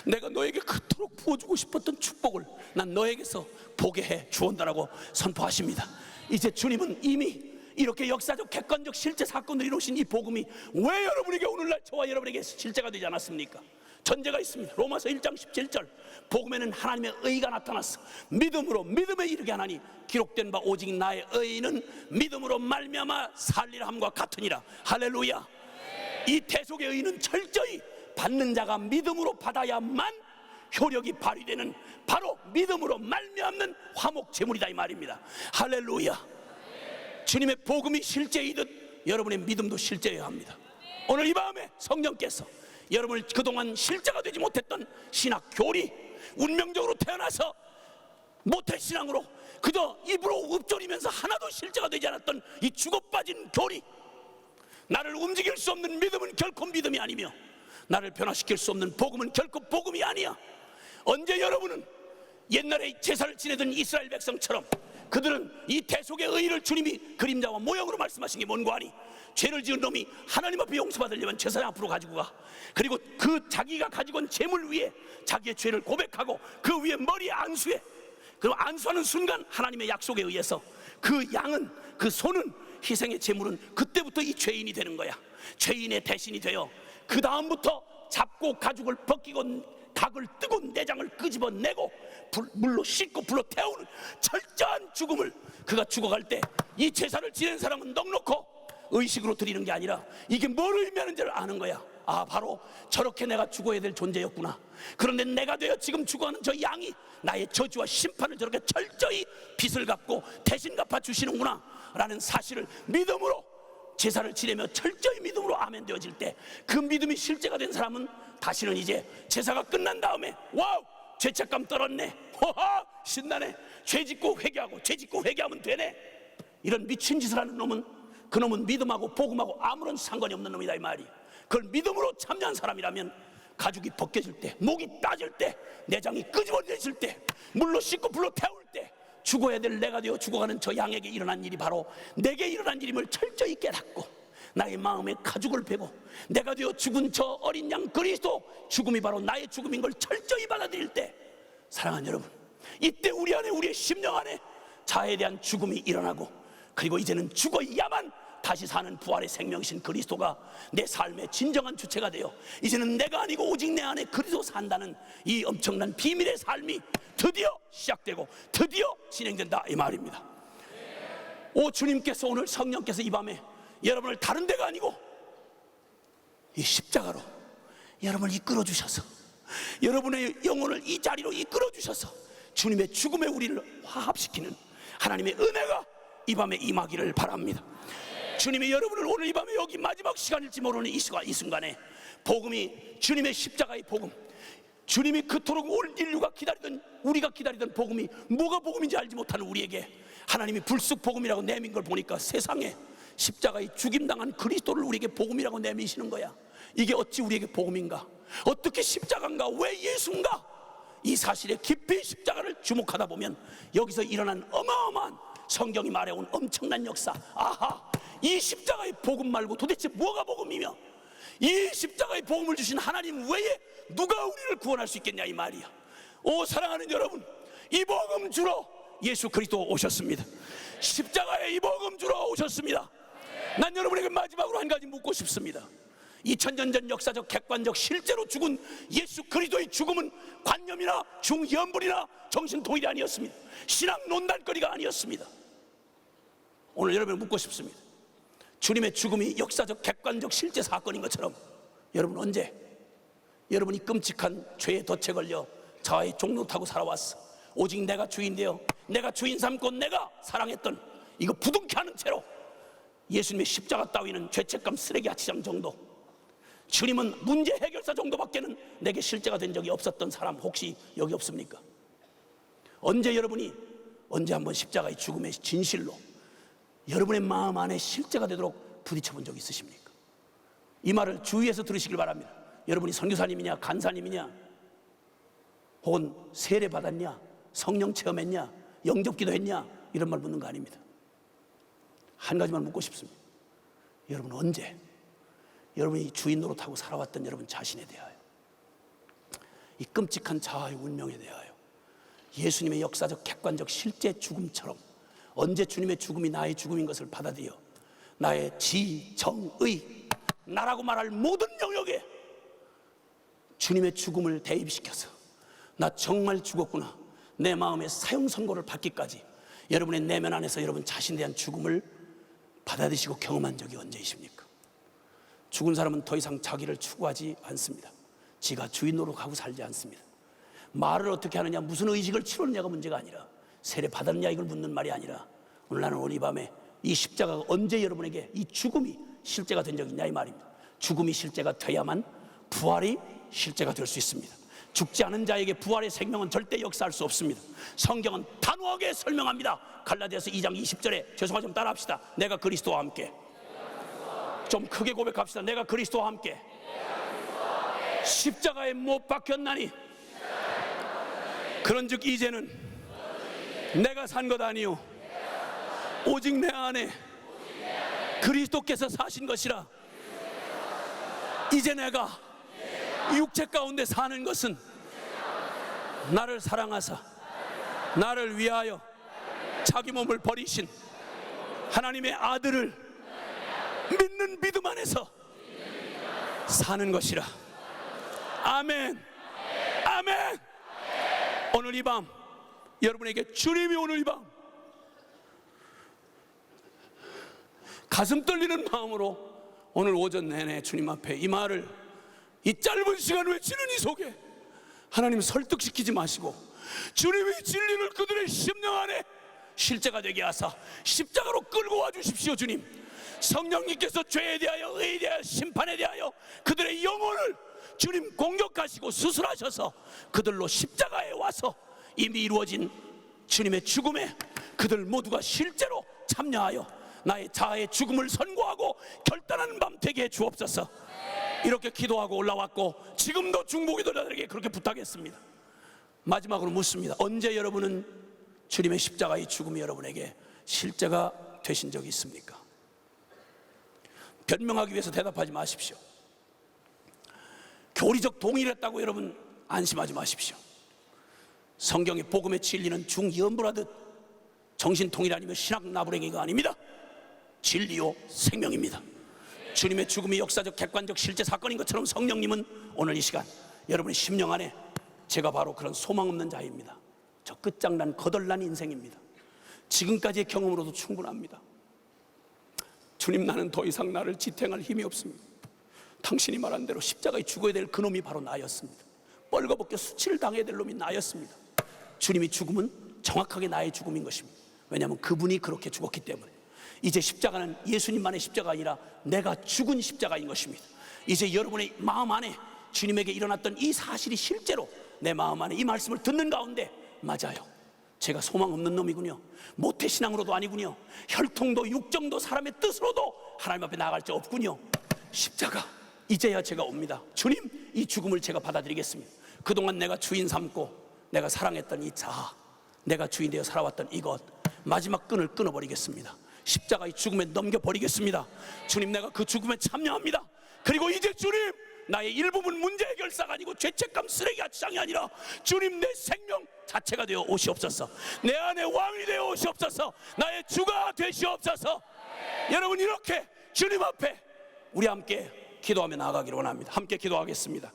S1: 내가 너에게 그토록 부어주고 싶었던 축복을 난 너에게서 보게 해 주온다라고 선포하십니다. 이제 주님은 이미 이렇게 역사적 객관적 실제 사건을 이루신 이 복음이 왜 여러분에게 오늘날 저와 여러분에게 실제가 되지 않았습니까? 전제가 있습니다. 로마서 1장 17절 복음에는 하나님의 의가 나타났어. 믿음으로 믿음에 이르게 하나니 기록된 바 오직 나의 의는 믿음으로 말미암아 살리라 함과 같으니라. 할렐루야. 이 대속의 의는 철저히 받는 자가 믿음으로 받아야만 효력이 발휘되는 바로 믿음으로 말미암는 화목 제물이다 이 말입니다. 할렐루야. 주님의 복음이 실제이듯 여러분의 믿음도 실제여야 합니다. 오늘 이 밤에 성령께서 여러분을 그동안 실제가 되지 못했던 신학 교리, 운명적으로 태어나서 모태신앙으로 그저 입으로 읊조리면서 하나도 실제가 되지 않았던 이 죽어빠진 교리, 나를 움직일 수 없는 믿음은 결코 믿음이 아니며 나를 변화시킬 수 없는 복음은 결코 복음이 아니야. 언제 여러분은 옛날에 제사를 지내던 이스라엘 백성처럼 그들은 이 대속의 의를 주님이 그림자와 모형으로 말씀하신 게 뭔고 하니 죄를 지은 놈이 하나님 앞에 용서받으려면 제사장 앞으로 가지고 가. 그리고 그 자기가 가지고 온 제물 위에 자기의 죄를 고백하고 그 위에 머리에 안수해. 그리고 안수하는 순간 하나님의 약속에 의해서 그 양은, 그 소는, 희생의 제물은 그때부터 이 죄인이 되는 거야. 죄인의 대신이 되어 그 다음부터 잡고 가죽을 벗기고 각을 뜨고 내장을 끄집어내고 물로 씻고 불로 태우는 철저한 죽음을, 그가 죽어갈 때 이 제사를 지낸 사람은 넉넉히 의식으로 드리는 게 아니라 이게 뭘 의미하는지를 아는 거야. 아, 바로 저렇게 내가 죽어야 될 존재였구나. 그런데 내가 되어 지금 죽어가는 저 양이 나의 저주와 심판을 저렇게 철저히 빚을 갚고 대신 갚아주시는구나 라는 사실을 믿음으로 제사를 지내며 철저히 믿음으로 아멘 되어질 때 그 믿음이 실제가 된 사람은 다시는 이제 제사가 끝난 다음에 와우 죄책감 떨었네, 호하 신나네, 죄 짓고 회개하고 죄 짓고 회개하면 되네, 이런 미친 짓을 하는 놈은 그놈은 믿음하고 복음하고 아무런 상관이 없는 놈이다 이 말이. 그걸 믿음으로 참여한 사람이라면 가죽이 벗겨질 때, 목이 따질 때, 내장이 끄집어내질 때, 물로 씻고 불로 태울 때 죽어야 될 내가 되어 죽어가는 저 양에게 일어난 일이 바로 내게 일어난 일임을 철저히 깨닫고 나의 마음에 가죽을 베고 내가 되어 죽은 저 어린 양 그리스도 죽음이 바로 나의 죽음인 걸 철저히 받아들일 때, 사랑하는 여러분, 이때 우리 안에, 우리의 심령 안에 자아에 대한 죽음이 일어나고 그리고 이제는 죽어야만 다시 사는 부활의 생명이신 그리스도가 내 삶의 진정한 주체가 되어 이제는 내가 아니고 오직 내 안에 그리스도 산다는 이 엄청난 비밀의 삶이 드디어 시작되고 드디어 진행된다, 이 말입니다. 오, 주님께서, 오늘 성령께서 이 밤에 여러분을 다른 데가 아니고 이 십자가로 여러분을 이끌어 주셔서, 여러분의 영혼을 이 자리로 이끌어 주셔서 주님의 죽음에 우리를 화합시키는 하나님의 은혜가 이 밤에 임하기를 바랍니다. 주님이 여러분을 오늘 이 밤에, 여기 마지막 시간일지 모르는 이 순간에 복음이, 주님의 십자가의 복음, 주님이 그토록 올 인류가 기다리던, 우리가 기다리던 복음이 뭐가 복음인지 알지 못하는 우리에게 하나님이 불쑥 복음이라고 내민 걸 보니까 세상에 십자가의 죽임당한 그리스도를 우리에게 복음이라고 내미시는 거야. 이게 어찌 우리에게 복음인가? 어떻게 십자가인가? 왜 예수인가? 이 사실에 깊이 십자가를 주목하다 보면 여기서 일어난 어마어마한, 성경이 말해온 엄청난 역사, 아하, 이 십자가의 복음 말고 도대체 뭐가 복음이며 이 십자가의 복음을 주신 하나님 외에 누가 우리를 구원할 수 있겠냐, 이 말이야. 오, 사랑하는 여러분, 이 복음 주러 예수 그리스도 오셨습니다. 십자가의 이 복음 주러 오셨습니다. 난 여러분에게 마지막으로 한 가지 묻고 싶습니다. 2000년 전 역사적, 객관적, 실제로 죽은 예수 그리스도의 죽음은 관념이나 중연불이나 정신통일이 아니었습니다. 신앙 논단거리가 아니었습니다. 오늘 여러분을 묻고 싶습니다. 주님의 죽음이 역사적, 객관적, 실제 사건인 것처럼 여러분 언제 여러분이 끔찍한 죄에 덫에 걸려 자아의 종로 타고 살아왔어? 오직 내가 주인 되어 내가 주인 삼고 내가 사랑했던 이거 부둥켜 하는 채로 예수님의 십자가 따위는 죄책감 쓰레기 아치장 정도, 주님은 문제 해결사 정도밖에는 내게 실제가 된 적이 없었던 사람 혹시 여기 없습니까? 언제 여러분이, 언제 한번 십자가의 죽음의 진실로 여러분의 마음 안에 실제가 되도록 부딪혀 본 적 있으십니까? 이 말을 주위에서 들으시길 바랍니다. 여러분이 선교사님이냐, 간사님이냐, 혹은 세례 받았냐, 성령 체험했냐, 영접기도 했냐, 이런 말 묻는 거 아닙니다. 한 가지만 묻고 싶습니다. 여러분 언제 여러분이 주인 노릇하고 살아왔던 여러분 자신에 대하여, 이 끔찍한 자아의 운명에 대하여 예수님의 역사적, 객관적, 실제 죽음처럼 언제 주님의 죽음이 나의 죽음인 것을 받아들여 나의 지, 정, 의, 나라고 말할 모든 영역에 주님의 죽음을 대입시켜서 나 정말 죽었구나, 내 마음의 사형 선고를 받기까지 여러분의 내면 안에서 여러분 자신에 대한 죽음을 받아들이시고 경험한 적이 언제이십니까? 죽은 사람은 더 이상 자기를 추구하지 않습니다. 지가 주인 노릇하고 살지 않습니다. 말을 어떻게 하느냐, 무슨 의식을 치르느냐가 문제가 아니라, 세례 받았느냐 이걸 묻는 말이 아니라, 오늘 나는 오늘 이 밤에 이 십자가가 언제 여러분에게 이 죽음이 실제가 된 적이 있냐, 이 말입니다. 죽음이 실제가 돼야만 부활이 실제가 될 수 있습니다. 죽지 않은 자에게 부활의 생명은 절대 역사할 수 없습니다. 성경은 단호하게 설명합니다. 갈라디아서 2장 20절에, 죄송하지만 좀 따라합시다. 내가 그리스도와 함께, 좀 크게 고백합시다. 내가 그리스도와 함께 십자가에 못 박혔나니 그런즉 이제는 내가 산 것 아니요 오직 내 안에 그리스도께서 사신 것이라. 이제 내가 육체 가운데 사는 것은 나를 사랑하사 나를 위하여 자기 몸을 버리신 하나님의 아들을 믿는 믿음 안에서 사는 것이라. 아멘, 아멘. 오늘 이 밤 여러분에게 주님이 오늘 이 밤 가슴 떨리는 마음으로 오늘 오전 내내 주님 앞에 이 말을, 이 짧은 시간 외치는 이 속에 하나님 설득시키지 마시고 주님의 진리를 그들의 심령 안에 실제가 되게 하사 십자가로 끌고 와 주십시오. 주님, 성령님께서 죄에 대하여, 의에 대하여, 심판에 대하여 그들의 영혼을 주님 공격하시고 수술하셔서 그들로 십자가에 와서 이미 이루어진 주님의 죽음에 그들 모두가 실제로 참여하여 나의 자아의 죽음을 선고하고 결단하는 밤 되게 해 주옵소서. 이렇게 기도하고 올라왔고 지금도 중보기도자들에게 그렇게 부탁했습니다. 마지막으로 묻습니다. 언제 여러분은 주님의 십자가의 죽음이 여러분에게 실제가 되신 적이 있습니까? 변명하기 위해서 대답하지 마십시오. 교리적 동의를 했다고 여러분 안심하지 마십시오. 성경의 복음의 진리는 중연불하듯 정신통일 아니면 신학 나부랭이가 아닙니다. 진리요 생명입니다. 주님의 죽음이 역사적 객관적 실제 사건인 것처럼 성령님은 오늘 이 시간 여러분의 심령 안에 제가 바로 그런 소망 없는 자입니다. 저 끝장난 거덜난 인생입니다. 지금까지의 경험으로도 충분합니다. 주님, 나는 더 이상 나를 지탱할 힘이 없습니다. 당신이 말한 대로 십자가에 죽어야 될 그놈이 바로 나였습니다. 뻘거벗겨 수치를 당해야 될 놈이 나였습니다. 주님이 죽음은 정확하게 나의 죽음인 것입니다. 왜냐하면 그분이 그렇게 죽었기 때문에. 이제 십자가는 예수님만의 십자가가 아니라 내가 죽은 십자가인 것입니다. 이제 여러분의 마음 안에 주님에게 일어났던 이 사실이 실제로 내 마음 안에 이 말씀을 듣는 가운데, 맞아요, 제가 소망 없는 놈이군요, 모태신앙으로도 아니군요, 혈통도 육정도 사람의 뜻으로도 하나님 앞에 나아갈 자 없군요. 십자가, 이제야 제가 옵니다. 주님, 이 죽음을 제가 받아들이겠습니다. 그동안 내가 주인 삼고 내가 사랑했던 이 자아, 내가 주인 되어 살아왔던 이것, 마지막 끈을 끊어버리겠습니다. 십자가의 죽음에 넘겨버리겠습니다. 주님, 내가 그 죽음에 참여합니다. 그리고 이제 주님, 나의 일부분 문제 해결사가 아니고 죄책감 쓰레기 아치장이 아니라 주님, 내 생명 자체가 되어 오시옵소서. 내 안에 왕이 되어 오시옵소서. 나의 주가 되시옵소서. 여러분, 이렇게 주님 앞에 우리 함께 기도하며 나아가기를 원합니다. 함께 기도하겠습니다.